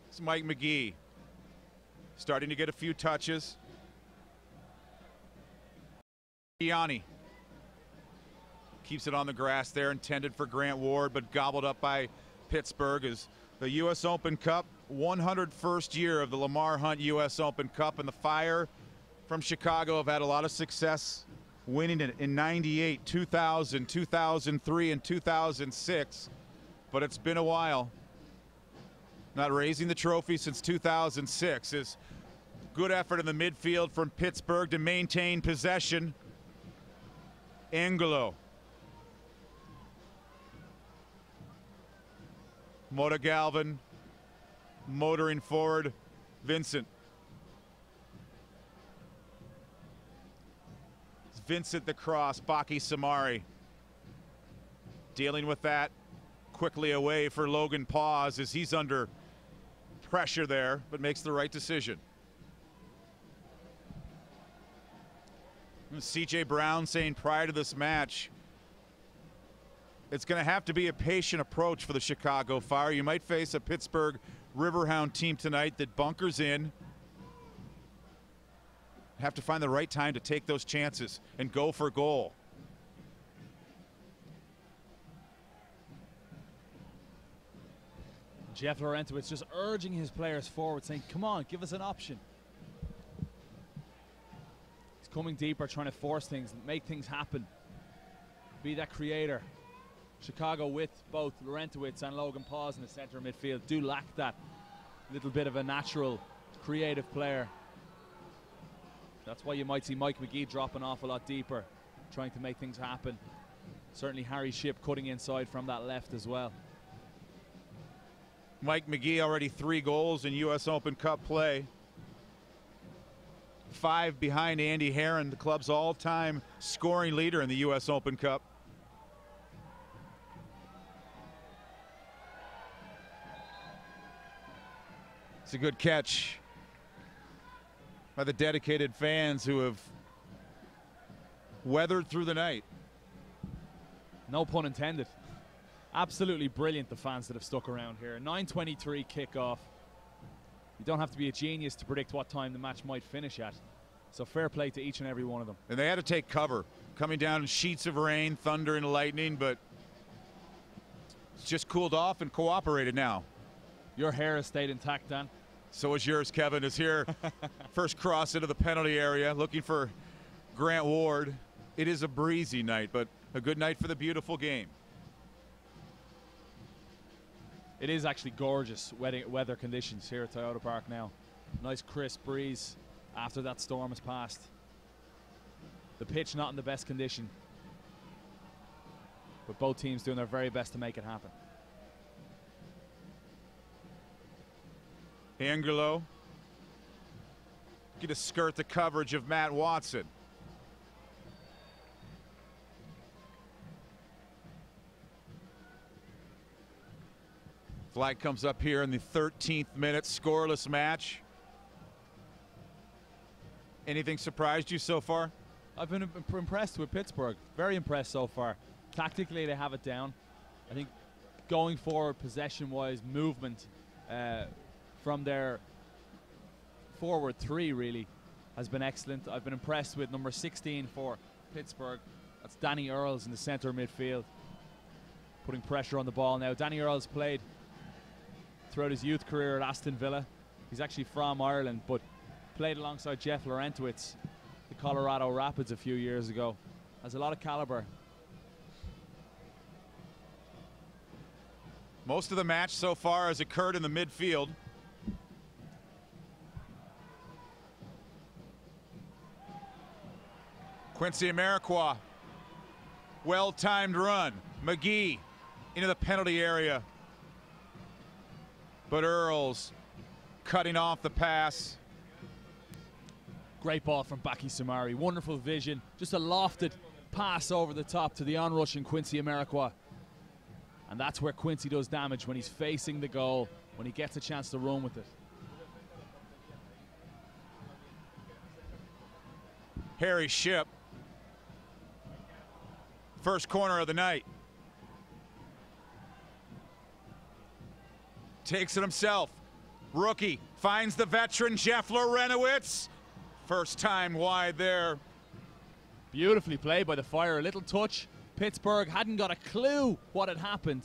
It's Mike McGee starting to get a few touches. Gianni keeps it on the grass there, intended for Grant Ward, but gobbled up by Pittsburgh. As the U.S. Open Cup, 101st year of the Lamar Hunt U.S. Open Cup, and the Fire from Chicago have had a lot of success winning it in 98, 2000, 2003, and 2006, but it's been a while. Not raising the trophy since 2006. Is good effort in the midfield from Pittsburgh to maintain possession. Angulo. Mota Galvin motoring forward. Vincent. Vincent the cross. Baki Samari dealing with that. Quickly away for Logan Pause as he's under pressure there, but makes the right decision. C.J. Brown saying prior to this match, it's going to have to be a patient approach for the Chicago Fire. You might face a Pittsburgh Riverhound team tonight that bunkers in, have to find the right time to take those chances and go for goal. Jeff Laurentowicz just urging his players forward, saying, come on, give us an option. He's coming deeper, trying to force things, make things happen. Be that creator. Chicago, with both Laurentowicz and Logan Paws in the center of midfield, do lack that little bit of a natural, creative player. That's why you might see Mike McGee dropping off a lot deeper, trying to make things happen. Certainly Harry Shipp cutting inside from that left as well. Mike McGee already 3 goals in U.S. Open Cup play. 5 behind Andy Herron, the club's all-time scoring leader in the U.S. Open Cup. It's a good catch by the dedicated fans who have weathered through the night. No pun intended. Absolutely brilliant, the fans that have stuck around here. 9:23 kickoff. You don't have to be a genius to predict what time the match might finish at. So fair play to each and every one of them. And they had to take cover, coming down in sheets of rain, thunder and lightning, but it's just cooled off and cooperated now. Your hair has stayed intact, Dan. So is yours, Kevin, is here. First cross into the penalty area, looking for Grant Ward. It is a breezy night, but a good night for the beautiful game. It is actually gorgeous weather conditions here at Toyota Park now. Nice crisp breeze after that storm has passed. The pitch not in the best condition, but both teams doing their very best to make it happen. Angulo get to skirt the coverage of Matt Watson. Flag comes up here in the 13th minute, scoreless match. Anything surprised you so far? I've been impressed with Pittsburgh. Very impressed so far. Tactically, they have it down. I think going forward, possession-wise, movement from their forward 3 really has been excellent. I've been impressed with number 16 for Pittsburgh. That's Danny Earls in the center midfield, putting pressure on the ball now. Danny Earls played throughout his youth career at Aston Villa. He's actually from Ireland, but played alongside Jeff Laurentowicz, the Colorado Rapids, a few years ago. Has a lot of caliber. Most of the match so far has occurred in the midfield. Quincy Amarikwa, well-timed run. McGee into the penalty area. But Earls cutting off the pass. Great ball from Baki Samari. Wonderful vision. Just a lofted pass over the top to the onrushing Quincy Amarikwa. And that's where Quincy does damage, when he's facing the goal, when he gets a chance to run with it. Harry Shipp. First corner of the night. Takes it himself. Rookie finds the veteran Jeff Laurentowicz. First time wide there. Beautifully played by the Fire. A little touch. Pittsburgh hadn't got a clue what had happened.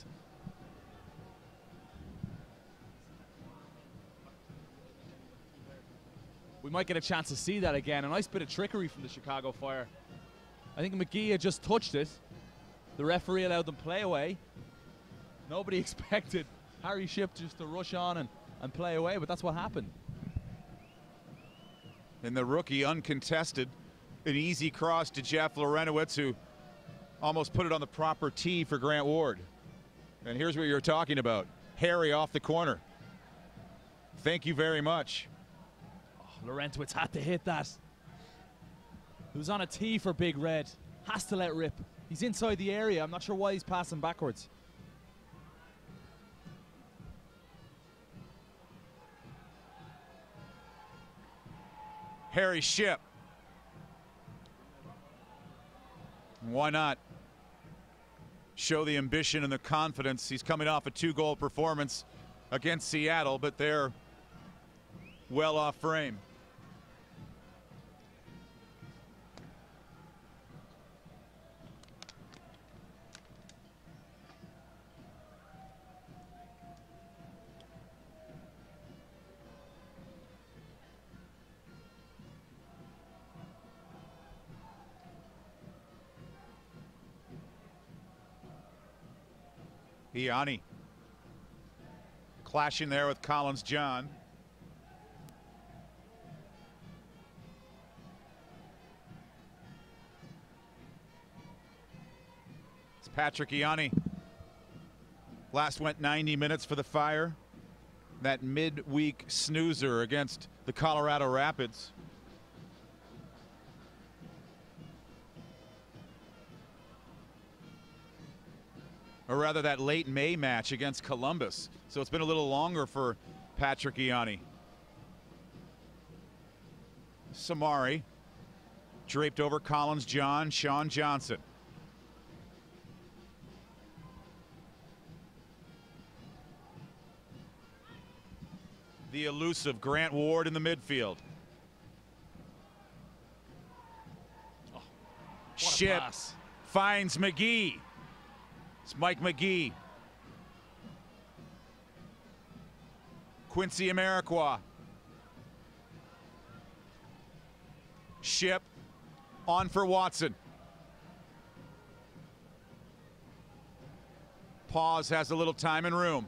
We might get a chance to see that again. A nice bit of trickery from the Chicago Fire. I think McGee had just touched it. The referee allowed them play away. Nobody expected Harry Shipp just to rush on and play away, but that's what happened. And the rookie uncontested. An easy cross to Jeff Laurentowicz, who almost put it on the proper tee for Grant Ward. And here's what you're talking about. Harry off the corner. Thank you very much. Oh, Laurentowicz had to hit that. He was on a tee for Big Red. Has to let rip. He's inside the area. I'm not sure why he's passing backwards. Harry Shipp. Why not show the ambition and the confidence? He's coming off a 2-goal performance against Seattle, but they're well off frame. Ianni clashing there with Collins John. It's Patrick Ianni. Last went 90 minutes for the Fire. That midweek snoozer against the Colorado Rapids. Or rather, that late May match against Columbus. So it's been a little longer for Patrick Ianni. Samari draped over Collins John, Sean Johnson. The elusive Grant Ward in the midfield. Oh, Ship finds McGee. It's Mike McGee. Quincy Amarikwa. Ship on for Watson. Pause has a little time and room.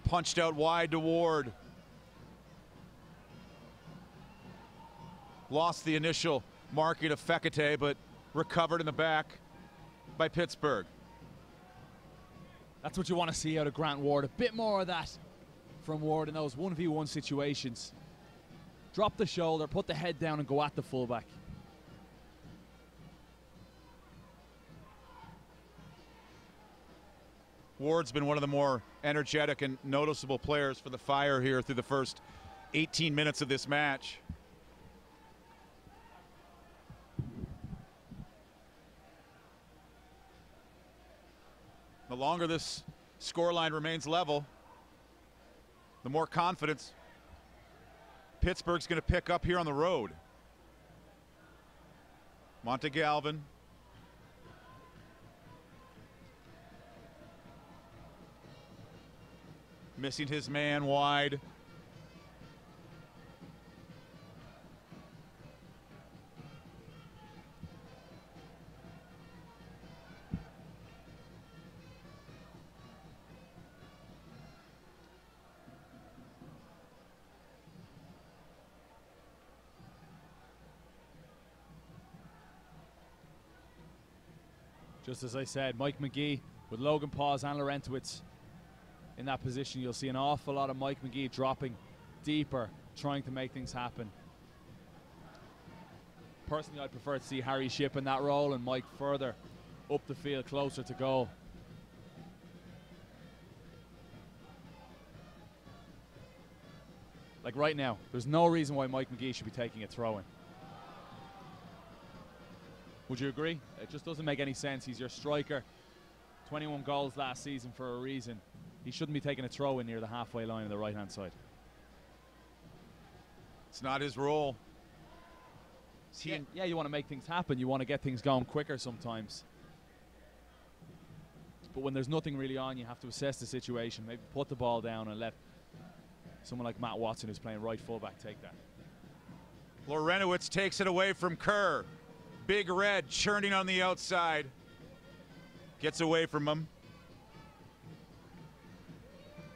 Punched out wide to Ward. Lost the initial marking of Fekete, but recovered in the back by Pittsburgh. That's what you want to see out of Grant Ward. A bit more of that from Ward in those 1v1 situations. Drop the shoulder, put the head down, and go at the fullback. Ward's been one of the more energetic and noticeable players for the Fire here through the first 18 minutes of this match. The longer this scoreline remains level, the more confidence Pittsburgh's going to pick up here on the road. Montegalvin. Missing his man wide. Just as I said, Mike McGee with Logan Paws and Laurentowicz in that position. You'll see an awful lot of Mike McGee dropping deeper, trying to make things happen. Personally, I'd prefer to see Harry Shipp in that role and Mike further up the field, closer to goal. Like right now, there's no reason why Mike McGee should be taking a throw-in. Would you agree? It just doesn't make any sense. He's your striker. 21 goals last season for a reason. He shouldn't be taking a throw in near the halfway line on the right-hand side. It's not his role. Yeah, you want to make things happen. You want to get things going quicker sometimes. But when there's nothing really on, you have to assess the situation. Maybe put the ball down and let someone like Matt Watson, who's playing right fullback, take that. Laurentowicz takes it away from Kerr. Big Red churning on the outside. Gets away from him.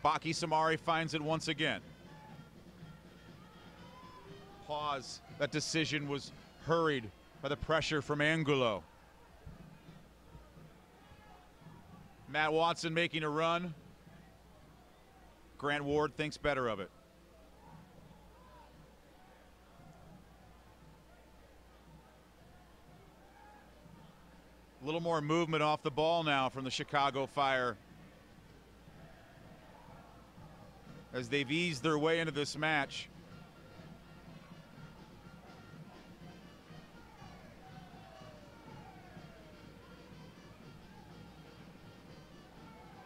Baki Samari finds it once again. Pause. That decision was hurried by the pressure from Angulo. Matt Watson making a run. Grant Ward thinks better of it. A little more movement off the ball now from the Chicago Fire as they've eased their way into this match.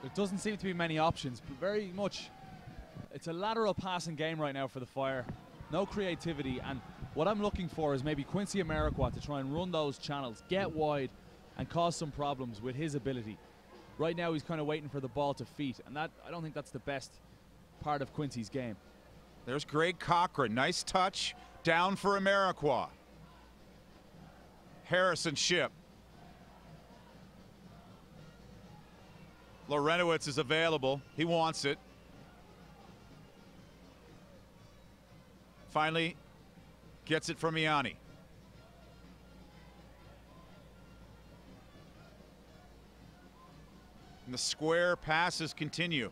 There doesn't seem to be many options, but very much it's a lateral passing game right now for the Fire. No creativity, and what I'm looking for is maybe Quincy Amarikwa to try and run those channels, get wide, and cause some problems with his ability. Right now he's kind of waiting for the ball to feet, and that I don't think that's the best part of Quincy's game. There's Greg Cochran. Nice touch. Down for Amarikwa. Harrison Shipp. Lorenowitz is available. He wants it. Finally gets it from Ianni. And the square passes continue.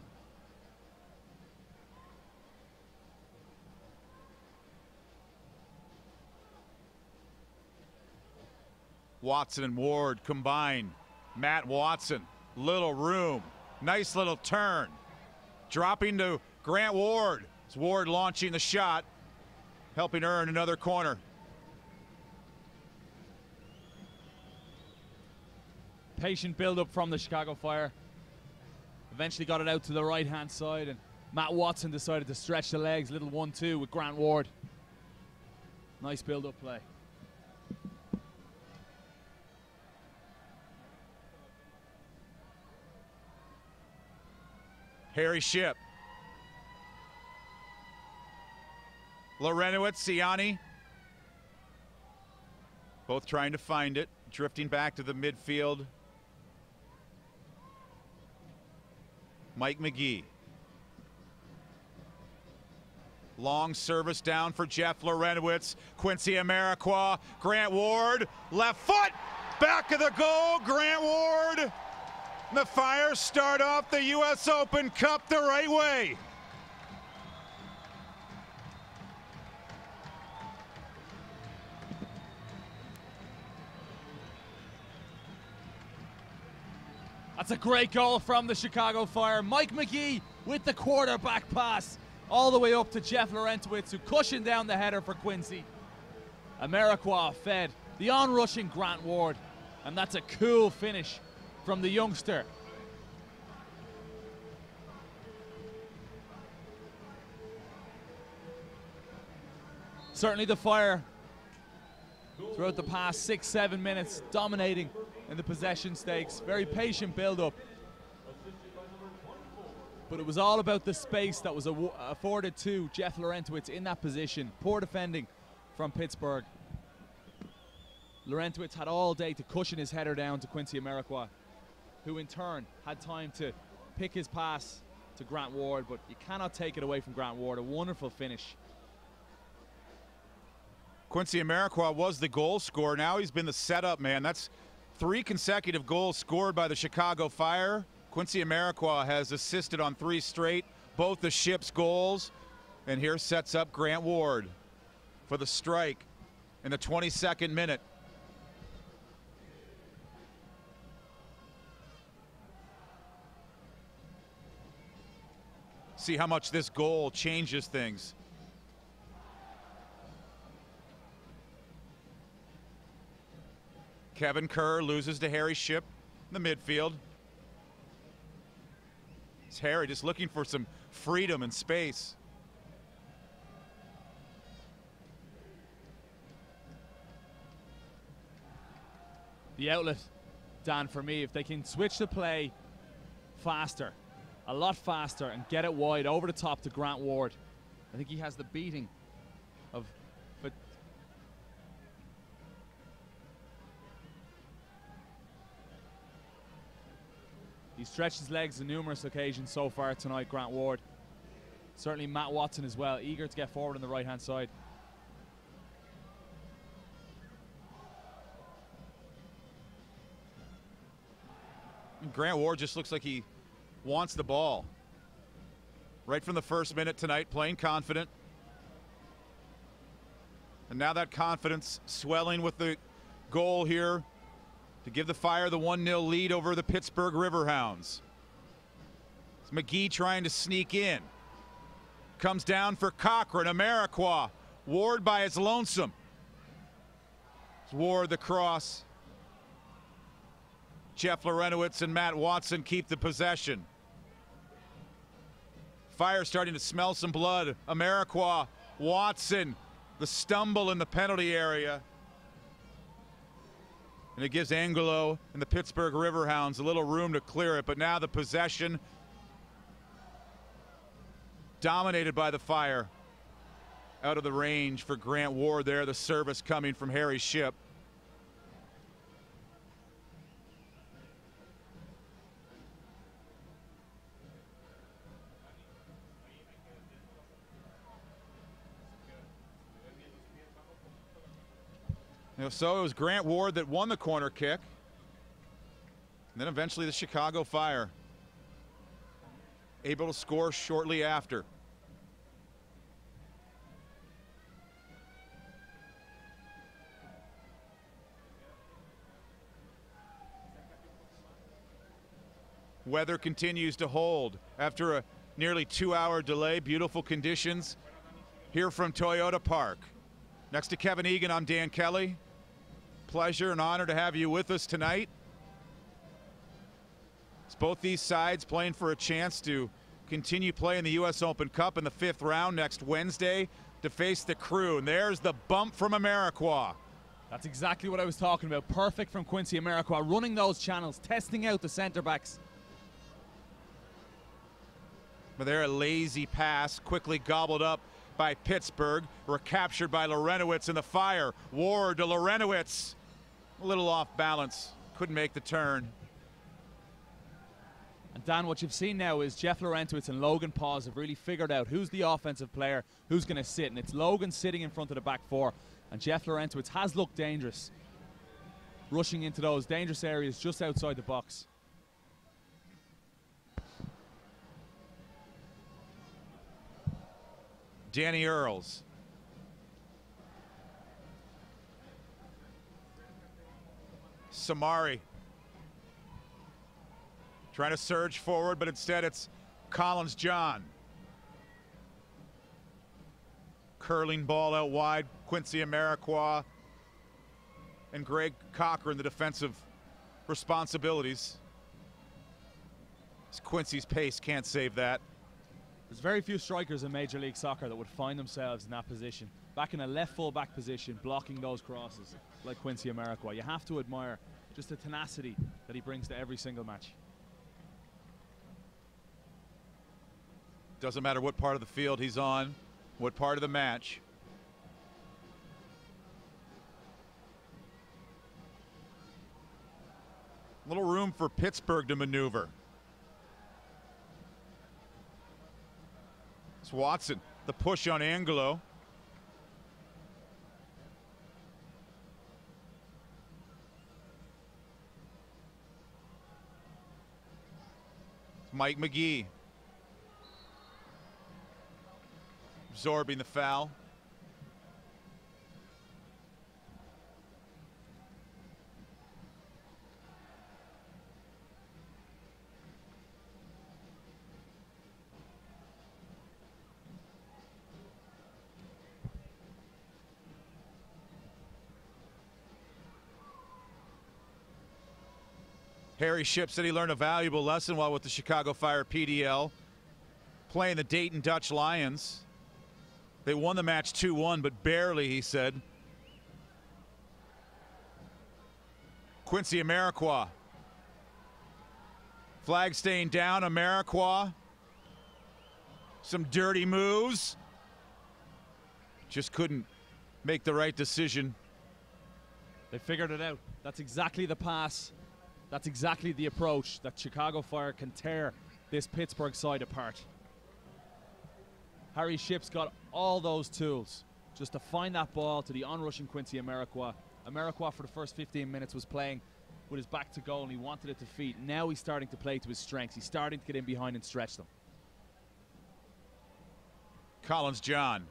Watson and Ward combine. Matt Watson, little room, nice little turn. Dropping to Grant Ward. It's Ward launching the shot, helping earn another corner. Patient build-up from the Chicago Fire. Eventually got it out to the right-hand side, and Matt Watson decided to stretch the legs. Little 1-2 with Grant Ward. Nice build-up play. Harry Shipp. Lorenowitz, Ianni. Both trying to find it. Drifting back to the midfield. Mike McGee. Long service down for Jeff Lorenowitz. Quincy Amarikwa. Grant Ward. Left foot. Back of the goal. Grant Ward. The Fire start off the U.S. Open Cup the right way. That's a great goal from the Chicago Fire. Mike McGee with the quarterback pass all the way up to Jeff Lorenowitz, who cushioned down the header for Quincy. Amarikwa fed the on-rushing Grant Ward, and that's a cool finish from the youngster. Certainly the Fire, throughout the past 6-7 minutes, dominating in the possession stakes. Very patient build-up. But it was all about the space that was afforded to Jeff Lorenowitz in that position. Poor defending from Pittsburgh. Lorenowitz had all day to cushion his header down to Quincy Amarikwa, who in turn had time to pick his pass to Grant Ward, but you cannot take it away from Grant Ward. A wonderful finish. Quincy Amarikwa was the goal scorer. Now he's been the setup man. That's 3 consecutive goals scored by the Chicago Fire. Quincy Amarikwa has assisted on 3 straight, both the Ship's goals. And here sets up Grant Ward for the strike in the 22nd minute. See how much this goal changes things. Kevin Kerr loses to Harry Shipp in the midfield. It's Harry just looking for some freedom and space. The outlet, Dan, for me, if they can switch the play faster, a lot faster, and get it wide over the top to Grant Ward, I think he has the beating of... But he's stretched his legs on numerous occasions so far tonight, Grant Ward. Certainly Matt Watson as well, eager to get forward on the right-hand side. Grant Ward just looks like he wants the ball. Right from the first minute tonight, playing confident. And now that confidence swelling with the goal here to give the Fire the 1-0 lead over the Pittsburgh Riverhounds. It's McGee trying to sneak in. Comes down for Cochran. Amarikwa. Ward by his lonesome. It's Ward the cross. Jeff Lorenowitz and Matt Watson keep the possession. Fire starting to smell some blood. Amarikwa, Watson, the stumble in the penalty area. And it gives Angelo and the Pittsburgh Riverhounds a little room to clear it, but now the possession dominated by the Fire. Out of the range for Grant Ward there, the service coming from Harry Shipp. So it was Grant Ward that won the corner kick. And then eventually the Chicago Fire able to score shortly after. Weather continues to hold after a nearly 2-hour delay. Beautiful conditions here from Toyota Park. Next to Kevin Egan, I'm Dan Kelly. Pleasure and honor to have you with us tonight. It's both these sides playing for a chance to continue playing the U.S. Open Cup in the 5th round next Wednesday to face the Crew. And there's the bump from Amarikwa. That's exactly what I was talking about. Perfect from Quincy Amarikwa, running those channels, testing out the center backs. But there, a lazy pass, quickly gobbled up by Pittsburgh. Recaptured by Lorenowitz in the Fire. Ward to Lorenowitz. A little off balance. Couldn't make the turn. And Dan, what you've seen now is Jeff Laurentowicz and Logan Pause have really figured out who's the offensive player, who's going to sit. And it's Logan sitting in front of the back four. And Jeff Laurentowicz has looked dangerous, rushing into those dangerous areas just outside the box. Danny Earls. Samari. Trying to surge forward, but instead it's Collins John. Curling ball out wide. Quincy Amarikwa and Greg Cochran, the defensive responsibilities. Quincy's pace can't save that. There's very few strikers in Major League Soccer that would find themselves in that position, back in a left full-back position, blocking those crosses like Quincy Amarikwa. You have to admire just the tenacity that he brings to every single match. Doesn't matter what part of the field he's on, what part of the match. Little room for Pittsburgh to maneuver. It's Watson, the push on Angelo. It's Mike McGee absorbing the foul. Harry Shipp said he learned a valuable lesson while with the Chicago Fire PDL, playing the Dayton Dutch Lions. They won the match 2-1, but barely, he said. Quincy Amarikwa. Flag staying down, Amarikwa. Some dirty moves. Just couldn't make the right decision. They figured it out. That's exactly the pass. That's exactly the approach that Chicago Fire can tear this Pittsburgh side apart. Harry Shipp's got all those tools just to find that ball to the onrushing Quincy Amarikwa. Amarikwa for the first 15 minutes was playing with his back to goal and he wanted it to feet. Now he's starting to play to his strengths. He's starting to get in behind and stretch them. Collins John.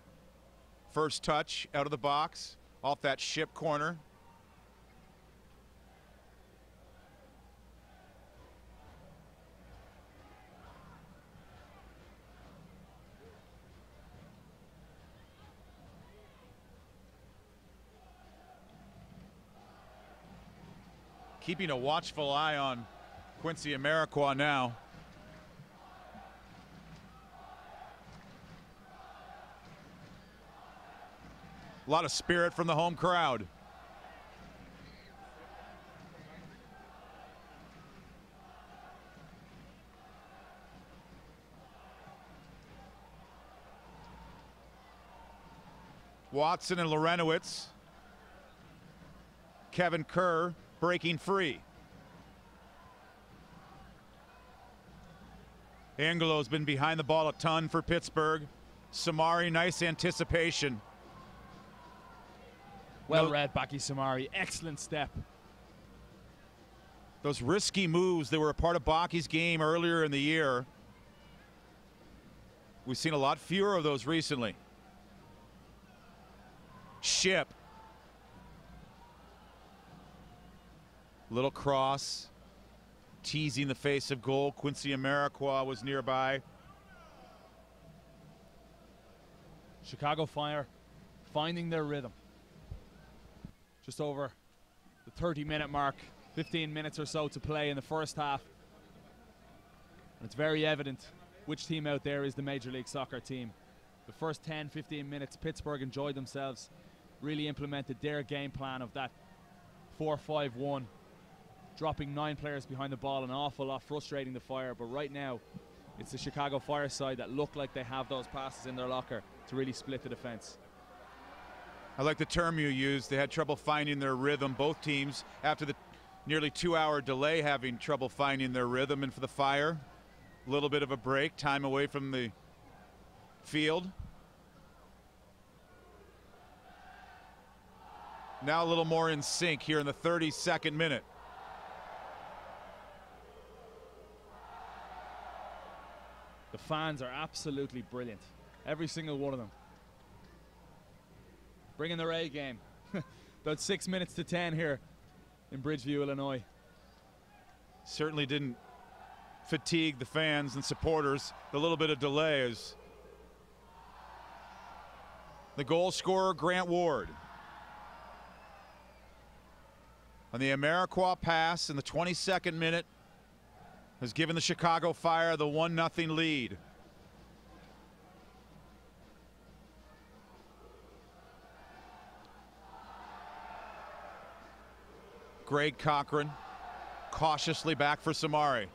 First touch out of the box off that Shipp corner. Keeping a watchful eye on Quincy Amarikwa now. A lot of spirit from the home crowd. Watson and Lorenowitz. Kevin Kerr breaking free. Angelo's been behind the ball a ton for Pittsburgh. Samari, nice anticipation. Well read, Baki Samari. Excellent step. Those risky moves that were a part of Baki's game earlier in the year. We've seen a lot fewer of those recently. Ship. Little cross. Teasing the face of goal. Quincy Amarikwa was nearby. Chicago Fire finding their rhythm. Just over the 30-minute mark. 15 minutes or so to play in the first half. And it's very evident which team out there is the Major League Soccer team. The first 10, 15 minutes, Pittsburgh enjoyed themselves, really implemented their game plan of that 4-5-1, dropping 9 players behind the ball, an awful lot, frustrating the Fire. But right now, it's the Chicago Fire side that look like they have those passes in their locker to really split the defense. I like the term you used. They had trouble finding their rhythm. Both teams, after the nearly 2-hour delay, having trouble finding their rhythm. And for the Fire, a little bit of a break, time away from the field. Now a little more in sync here in the 32nd minute. The fans are absolutely brilliant. Every single one of them. Bringing their A game. About 6 minutes to 10 here in Bridgeview, Illinois. Certainly didn't fatigue the fans and supporters. The little bit of delay is the goal scorer, Grant Ward. On the Amarikwa pass in the 22nd minute has given the Chicago Fire the 1-0 lead. Greg Cochran cautiously back for Samari.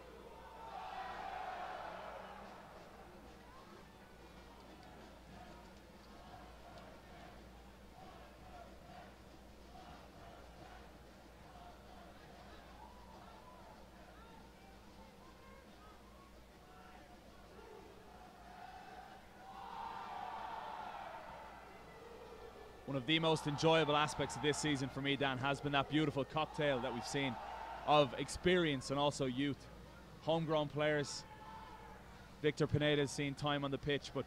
One of the most enjoyable aspects of this season for me, Dan, has been that beautiful cocktail that we've seen of experience and also youth. Homegrown players. Victor Pineda's seen time on the pitch, but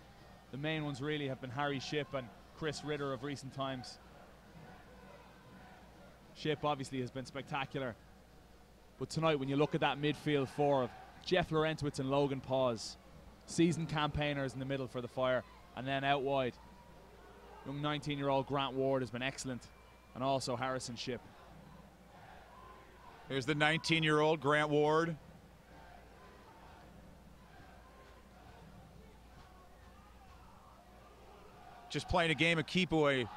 the main ones really have been Harry Shipp and Chris Ritter of recent times. Shipp obviously has been spectacular, but tonight when you look at that midfield four of Jeff Laurentowicz and Logan Pause, seasoned campaigners in the middle for the Fire, and then out wide, young 19-year-old Grant Ward has been excellent, and also Harrison Shipp. Here's the 19-year-old Grant Ward. Just playing a game of keep away.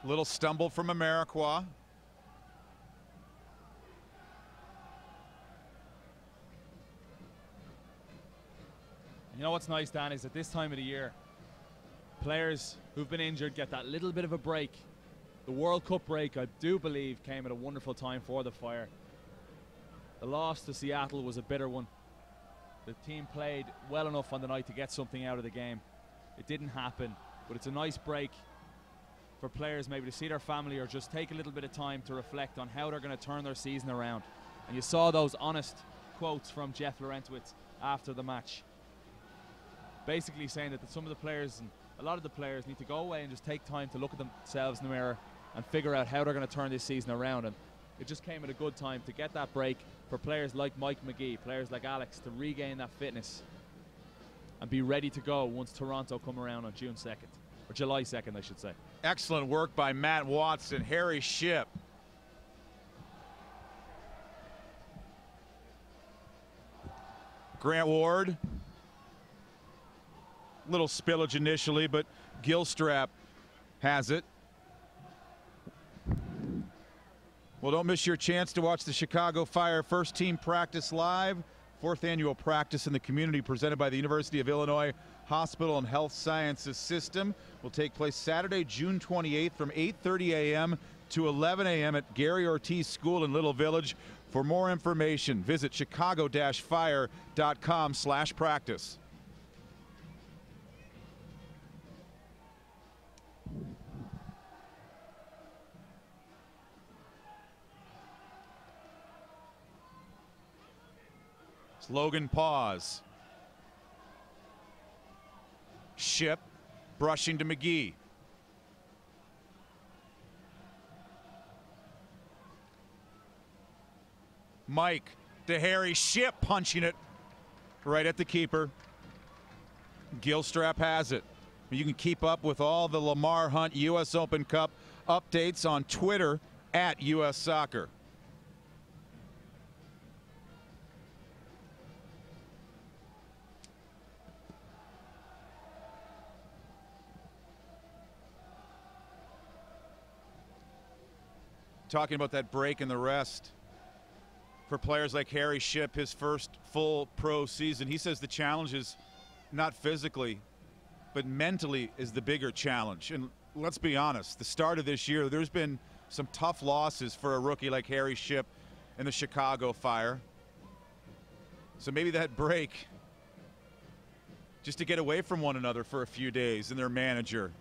Little stumble from Amarikwa. You know what's nice, Dan, is at this time of the year, players who've been injured get that little bit of a break. The World Cup break, I do believe, came at a wonderful time for the Fire. The loss to Seattle was a bitter one. The team played well enough on the night to get something out of the game. It didn't happen, but it's a nice break for players maybe to see their family or just take a little bit of time to reflect on how they're going to turn their season around. And you saw those honest quotes from Jeff Laurentowicz after the match, basically saying that some of the players and a lot of the players need to go away and just take time to look at themselves in the mirror and figure out how they're going to turn this season around. And it just came at a good time to get that break for players like Mike McGee, players like Alex, to regain that fitness and be ready to go once Toronto come around on June 2nd, or July 2nd, I should say. Excellent work by Matt Watson. Harry Shipp Grant Ward. Little spillage initially, but Gilstrap has it. Well, don't miss your chance to watch the Chicago Fire first team practice live. 4th annual practice in the community presented by the University of Illinois Hospital and Health Sciences System will take place Saturday, June 28th from 8:30 a.m. to 11 a.m. at Gary Ortiz School in Little Village. For more information, visit chicago-fire.com/practice. Logan pause. Ship brushing to McGee. Mike to Harry. Ship punching it right at the keeper. Gilstrap has it. You can keep up with all the Lamar Hunt U.S. Open Cup updates on Twitter at US Soccer. Talking about that break and the rest for players like Harry Shipp, his first full pro season. He says the challenge is not physically, but mentally is the bigger challenge. And let's be honest, the start of this year, there's been some tough losses for a rookie like Harry Shipp and the Chicago Fire. So maybe that break, just to get away from one another for a few days and their manager,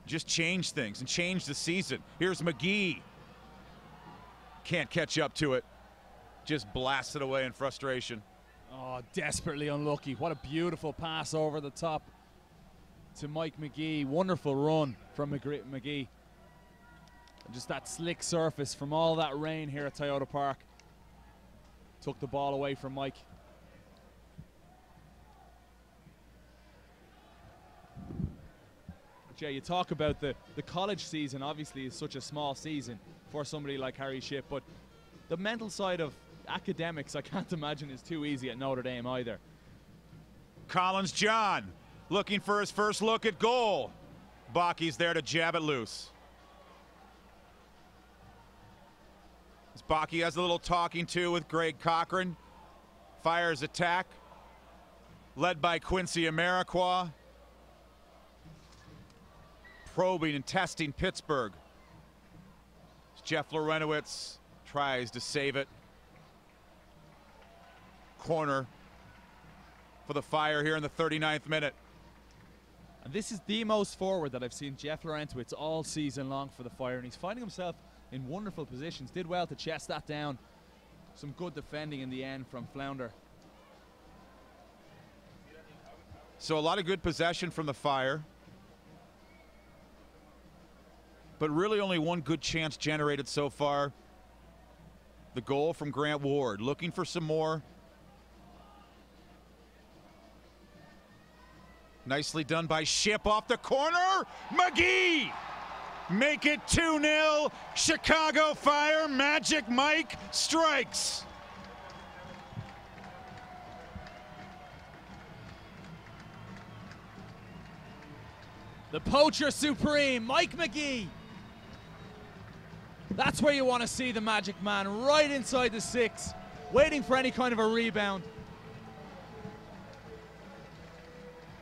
just change things and change the season. Here's McGee. Can't catch up to it. Just blasted away in frustration. Oh, desperately unlucky. What a beautiful pass over the top to Mike McGee. Wonderful run from McGee. And just that slick surface from all that rain here at Toyota Park took the ball away from Mike. Yeah, you talk about the college season obviously is such a small season for somebody like Harry Shipp, but the mental side of academics I can't imagine is too easy at Notre Dame either. Collins John looking for his first look at goal. Baki's there to jab it loose. As Baki has a little talking to with Greg Cochran. Fire's attack led by Quincy Amarikwa. Probing and testing Pittsburgh. Jeff Lorenowitz tries to save it. Corner for the Fire here in the 39th minute. And this is the most forward that I've seen Jeff Lorenowitz all season long for the Fire, and he's finding himself in wonderful positions. Did well to chest that down. Some good defending in the end from Flounder. So a lot of good possession from the Fire, but really only one good chance generated so far. The goal from Grant Ward. Looking for some more. Nicely done by Shipp off the corner. McGee! Make it 2-0. Chicago Fire. Magic Mike strikes. The poacher supreme, Mike McGee. That's where you want to see the Magic Man, right inside the 6, waiting for any kind of a rebound.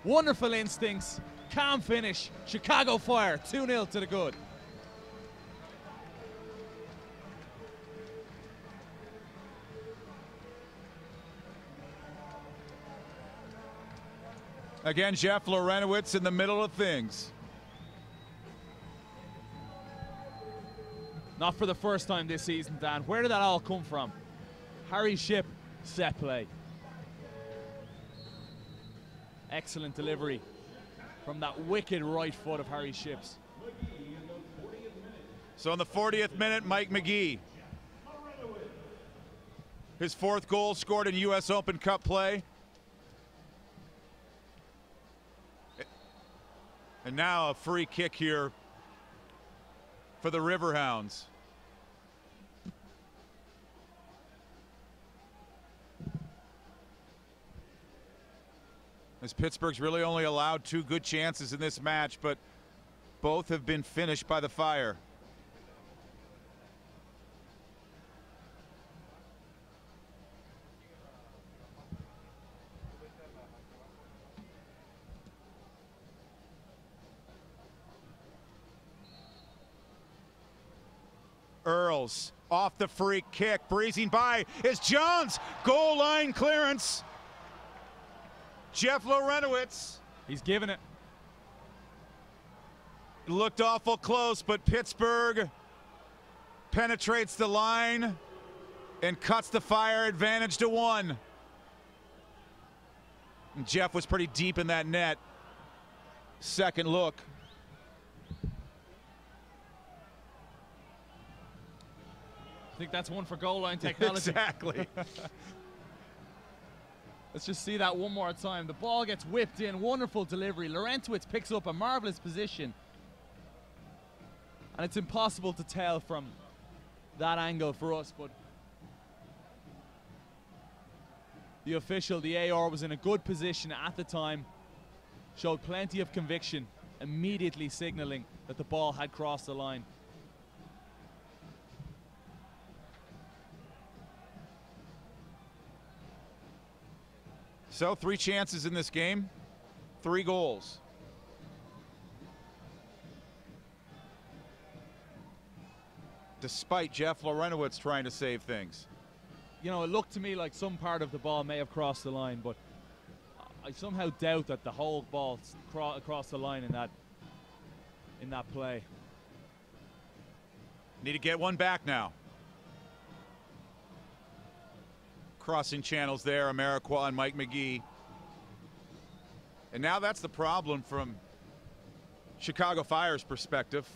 Wonderful instincts, calm finish. Chicago Fire, 2-0 to the good. Again, Jeff Lorenowitz in the middle of things. Not for the first time this season, Dan. Where did that all come from? Harry Shipp, set play. Excellent delivery from that wicked right foot of Harry Shipp's. So in the 40th minute, Mike McGee. His 4th goal scored in U.S. Open Cup play. And now a free kick here for the Riverhounds. As Pittsburgh's really only allowed 2 good chances in this match, but both have been finished by the Fire. Earls off the free kick, breezing by is Jones. Goal line clearance. Jeff Lorenowitz. He's giving it. Looked awful close, but Pittsburgh penetrates the line and cuts the Fire advantage to 1. And Jeff was pretty deep in that net. Second look. I think that's one for goal line technology. Exactly. Let's just see that one more time. The ball gets whipped in. Wonderful delivery. Laurentowicz picks up a marvelous position. And it's impossible to tell from that angle for us, but the official, the AR, was in a good position at the time. Showed plenty of conviction, immediately signaling that the ball had crossed the line. So 3 chances in this game, 3 goals. Despite Jeff Lorenowitz trying to save things. You know, it looked to me like some part of the ball may have crossed the line, but I somehow doubt that the whole ball crossed the line in that play. Need to get one back now. Crossing channels there, Amarikwa and Mike McGee. And now that's the problem from Chicago Fire's perspective.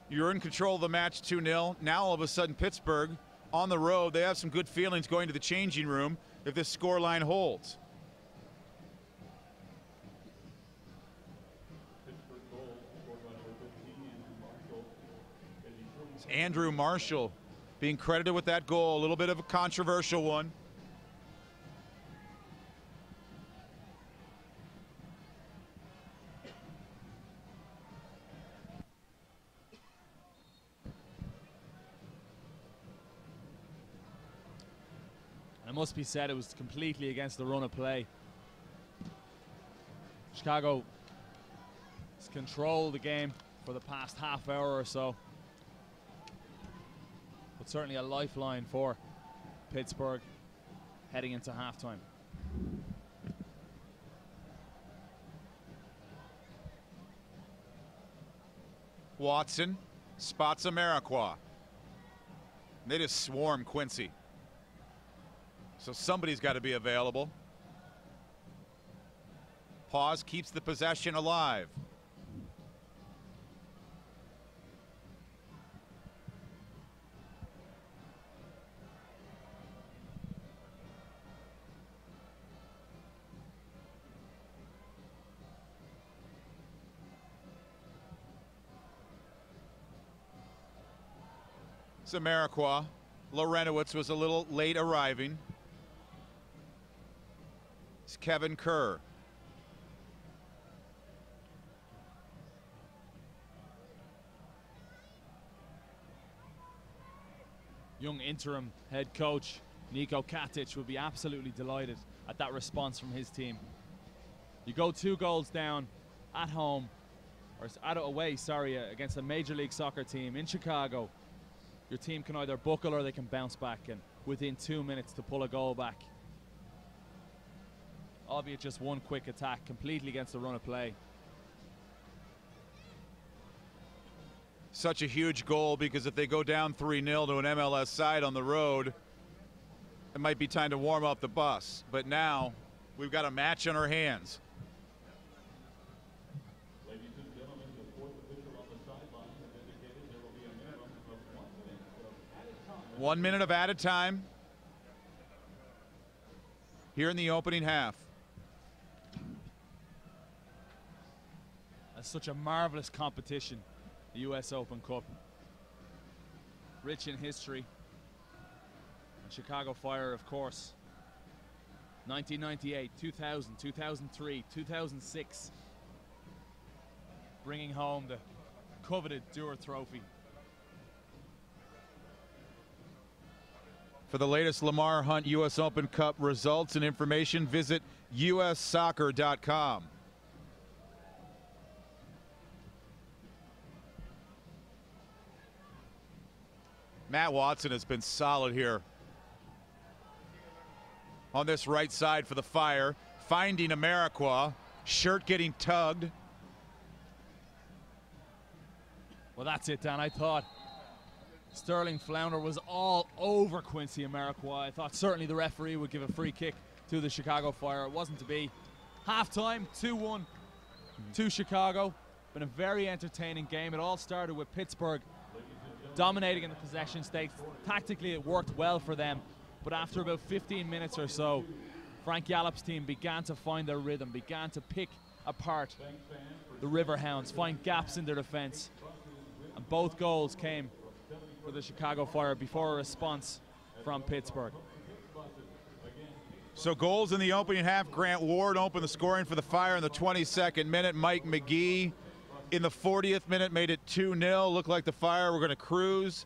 You're in control of the match 2-0. Now all of a sudden Pittsburgh on the road, they have some good feelings going to the changing room if this scoreline holds. It's Andrew Marshall being credited with that goal, a little bit of a controversial one. And it must be said, it was completely against the run of play. Chicago has controlled the game for the past half hour or so. But certainly a lifeline for Pittsburgh heading into halftime. Watson spots Amarikwa. They just swarm Quincy. So somebody's got to be available. Pause keeps the possession alive. Amarikwa. Lorenowitz was a little late arriving. It's Kevin Kerr. Young interim head coach Niko Katic would be absolutely delighted at that response from his team. You go 2 goals down at home, or away, sorry, against a Major League Soccer team in Chicago. Your team can either buckle or they can bounce back, and within 2 minutes to pull a goal back. Albeit just one quick attack, completely against the run of play. Such a huge goal, because if they go down 3-0 to an MLS side on the road, it might be time to warm up the bus. But now we've got a match on our hands. Ladies and gentlemen, the fourth official on the sideline has indicated there will be a minimum of 1 minute of added time. 1 minute of added time here in the opening half. That's such a marvelous competition, the US Open Cup. Rich in history. And Chicago Fire, of course, 1998, 2000, 2003, 2006. Bringing home the coveted Dewar Trophy. For the latest Lamar Hunt U.S. Open Cup results and information, visit ussoccer.com. Matt Watson has been solid here on this right side for the Fire, finding Amarikwa, shirt getting tugged. Well, that's it, Dan. I thought Sterling Flounder was all over Quincy Amarikwa. I thought certainly the referee would give a free kick to the Chicago Fire. It wasn't to be. Halftime, 2-1 to Chicago. Been a very entertaining game. It all started with Pittsburgh dominating in the possession stakes. Tactically, it worked well for them. But after about 15 minutes or so, Frank Yallop's team began to find their rhythm, began to pick apart the Riverhounds, find gaps in their defense. And both goals came for the Chicago Fire before a response from Pittsburgh. So goals in the opening half. Grant Ward opened the scoring for the Fire in the 22nd minute. Mike McGee in the 40th minute made it 2-0. Looked like the Fire were going to cruise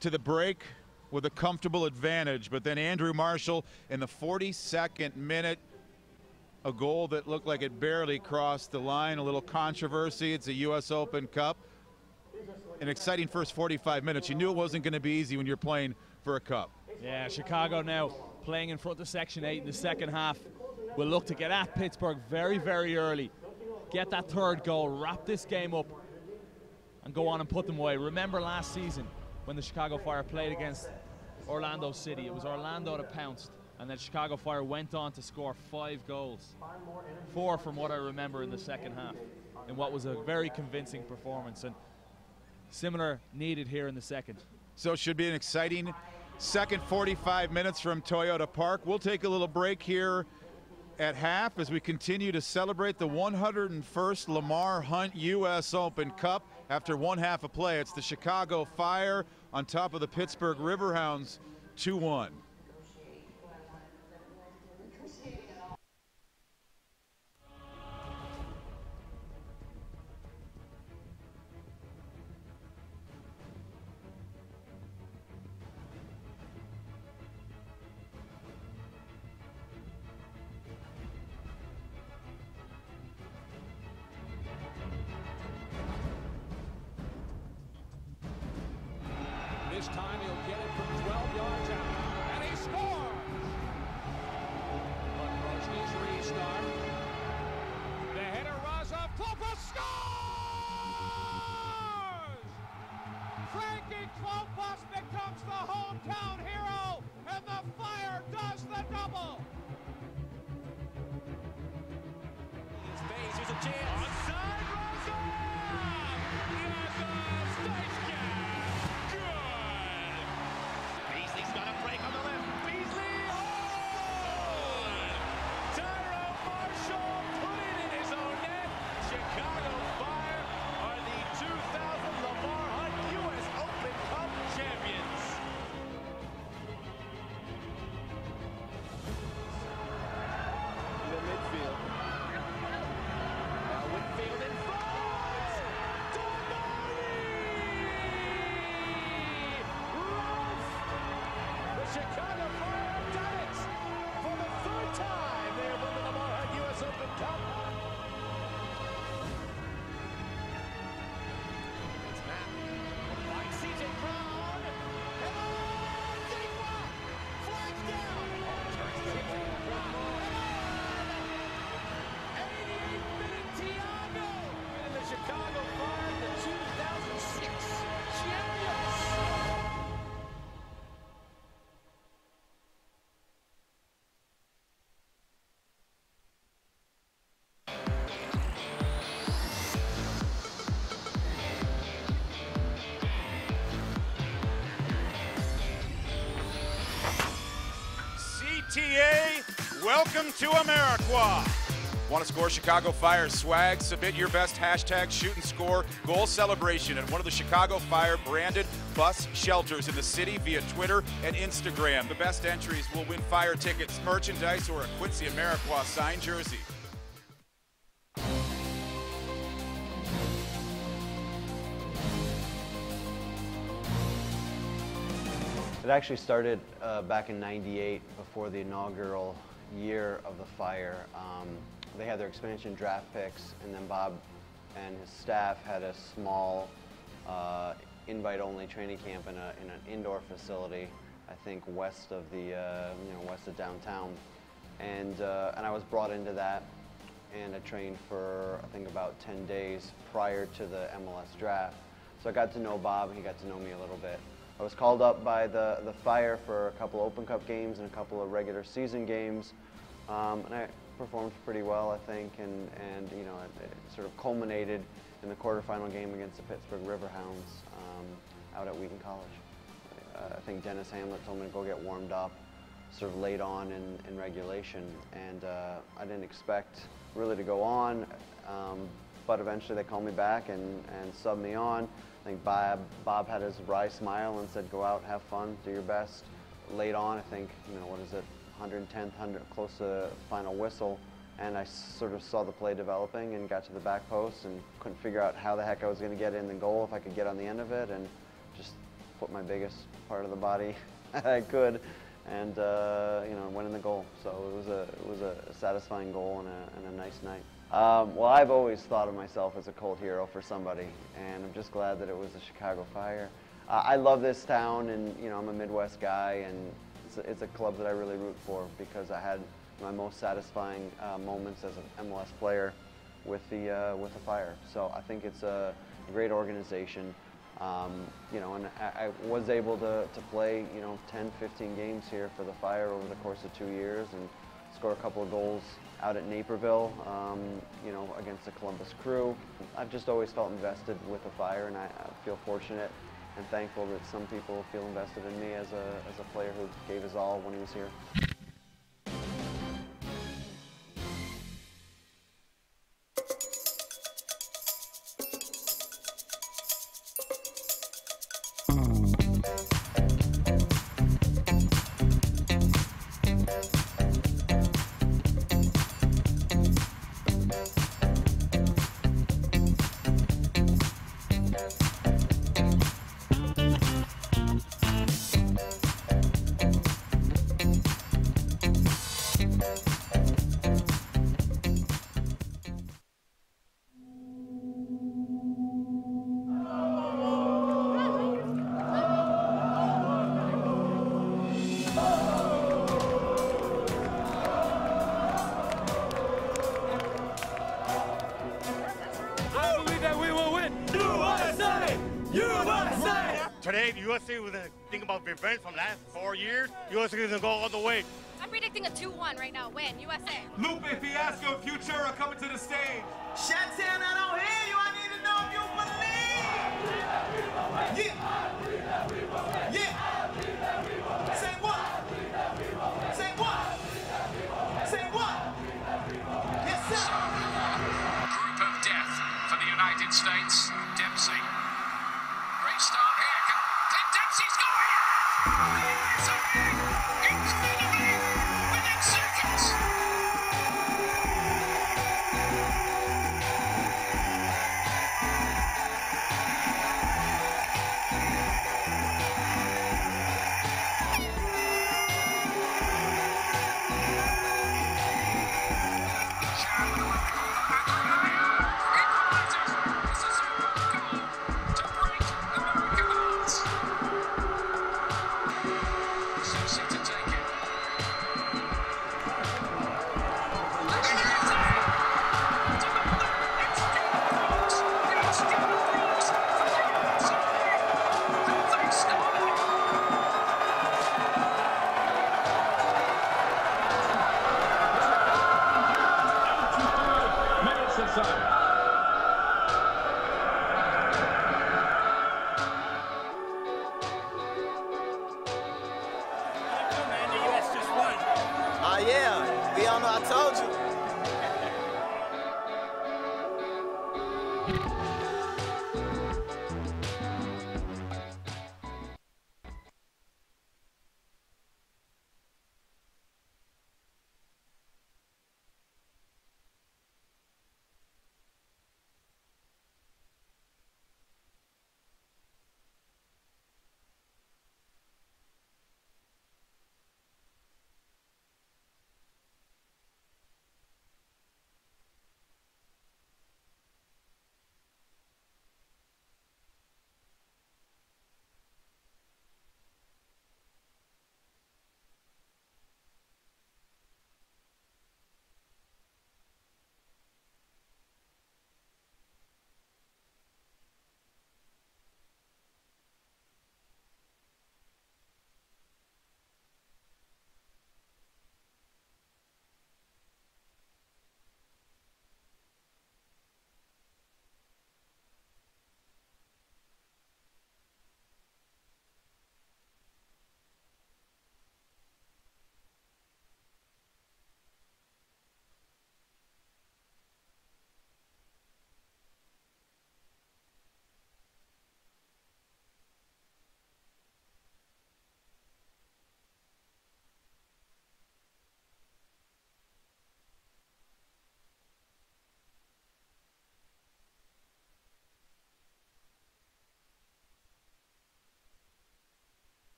to the break with a comfortable advantage. But then Andrew Marshall in the 42nd minute, a goal that looked like it barely crossed the line. A little controversy. It's a U.S. Open Cup. An exciting first 45 minutes. You knew it wasn't going to be easy when you're playing for a cup. Yeah, Chicago now playing in front of Section 8 in the second half will look to get at Pittsburgh very, very early. Get that third goal, wrap this game up, and go on and put them away. Remember last season when the Chicago Fire played against Orlando City. It was Orlando that pounced, and then Chicago Fire went on to score 5 goals. 4 from what I remember in the second half, in what was a very convincing performance. And similar needed here in the second. So it should be an exciting second 45 minutes from Toyota Park. We'll take a little break here at half as we continue to celebrate the 101st Lamar Hunt U.S. Open Cup. After one half of play, it's the Chicago Fire on top of the Pittsburgh Riverhounds, 2-1. This time he'll get it from 12 yards out, and he scores! But Rosny's restart. The header Razov Klopas scores! Frankie Klopas becomes the hometown hero, and the Fire does the double! His face, here's a chance. Onside, Razov! Yes, Beasley's got a break on the left. Beasley! Oh! Tyro Marshall put it in his own net. Chicago Fire are the 2000 Lamar Hunt U.S. Open Cup champions. In the midfield. Now Whitfield in front. Chicago Fire have done it! For the third time, they have won the Lamar Hunt U.S. Open Cup. It's Matt. Finds C.J. Brown. And Zigma! Flags down! Turns the ball. Brown. 88th minute, Thiago! And the Chicago Fire, the 2006 champions! CTA, welcome to Amarikwa. Want to score Chicago Fire swag? Submit your best hashtag shoot and score goal celebration at one of the Chicago Fire branded bus shelters in the city via Twitter and Instagram. The best entries will win Fire tickets, merchandise, or a Quincy Amarikwa signed jersey. It actually started back in '98, before the inaugural year of the Fire. They had their expansion draft picks, and then Bob and his staff had a small invite-only training camp in an indoor facility, I think west of the west of downtown, and I was brought into that, and I trained for I think about 10 days prior to the MLS draft. So I got to know Bob, and he got to know me a little bit. I was called up by the Fire for a couple Open Cup games and a couple of regular season games, and I performed pretty well, I think, and you know, it sort of culminated in the quarterfinal game against the Pittsburgh Riverhounds out at Wheaton College. I think Dennis Hamlet told me to go get warmed up, sort of late on in regulation, and I didn't expect really to go on, but eventually they called me back and subbed me on. I think Bob had his wry smile and said, go out, have fun, do your best. Late on, I think, you know, what is it, 110th, close to final whistle, and I sort of saw the play developing and got to the back post and couldn't figure out how the heck I was going to get in the goal, if I could get on the end of it, and just put my biggest part of the body I could, and you know, went in the goal. So it was a satisfying goal and a nice night. Well, I've always thought of myself as a cult hero for somebody, and I'm just glad that it was the Chicago Fire. I love this town, and you know, I'm a Midwest guy, and it's a club that I really root for because I had my most satisfying moments as an MLS player with the Fire. So I think it's a great organization. You know, and I was able to play, you know, 10, 15 games here for the Fire over the course of 2 years and score a couple of goals out at Naperville, you know, against the Columbus Crew. I've just always felt invested with the Fire, and I feel fortunate and thankful that some people feel invested in me as a player who gave his all when he was here. Today, the USA was thinking about revenge from last 4 years. USA is going to go all the way. I'm predicting a 2-1 right now. Win, USA. Lupe Fiasco, Futura coming to the stage. Shantan, I don't hear you. I need to know if you believe. Yeah. Yeah. Say what? Say what? Say what? Yes, sir. Group of death for the United States. Dempsey. Great start here. Dempsey's got it! It's incredibly within seconds. Yeah, we all know I told you. Pittsburgh.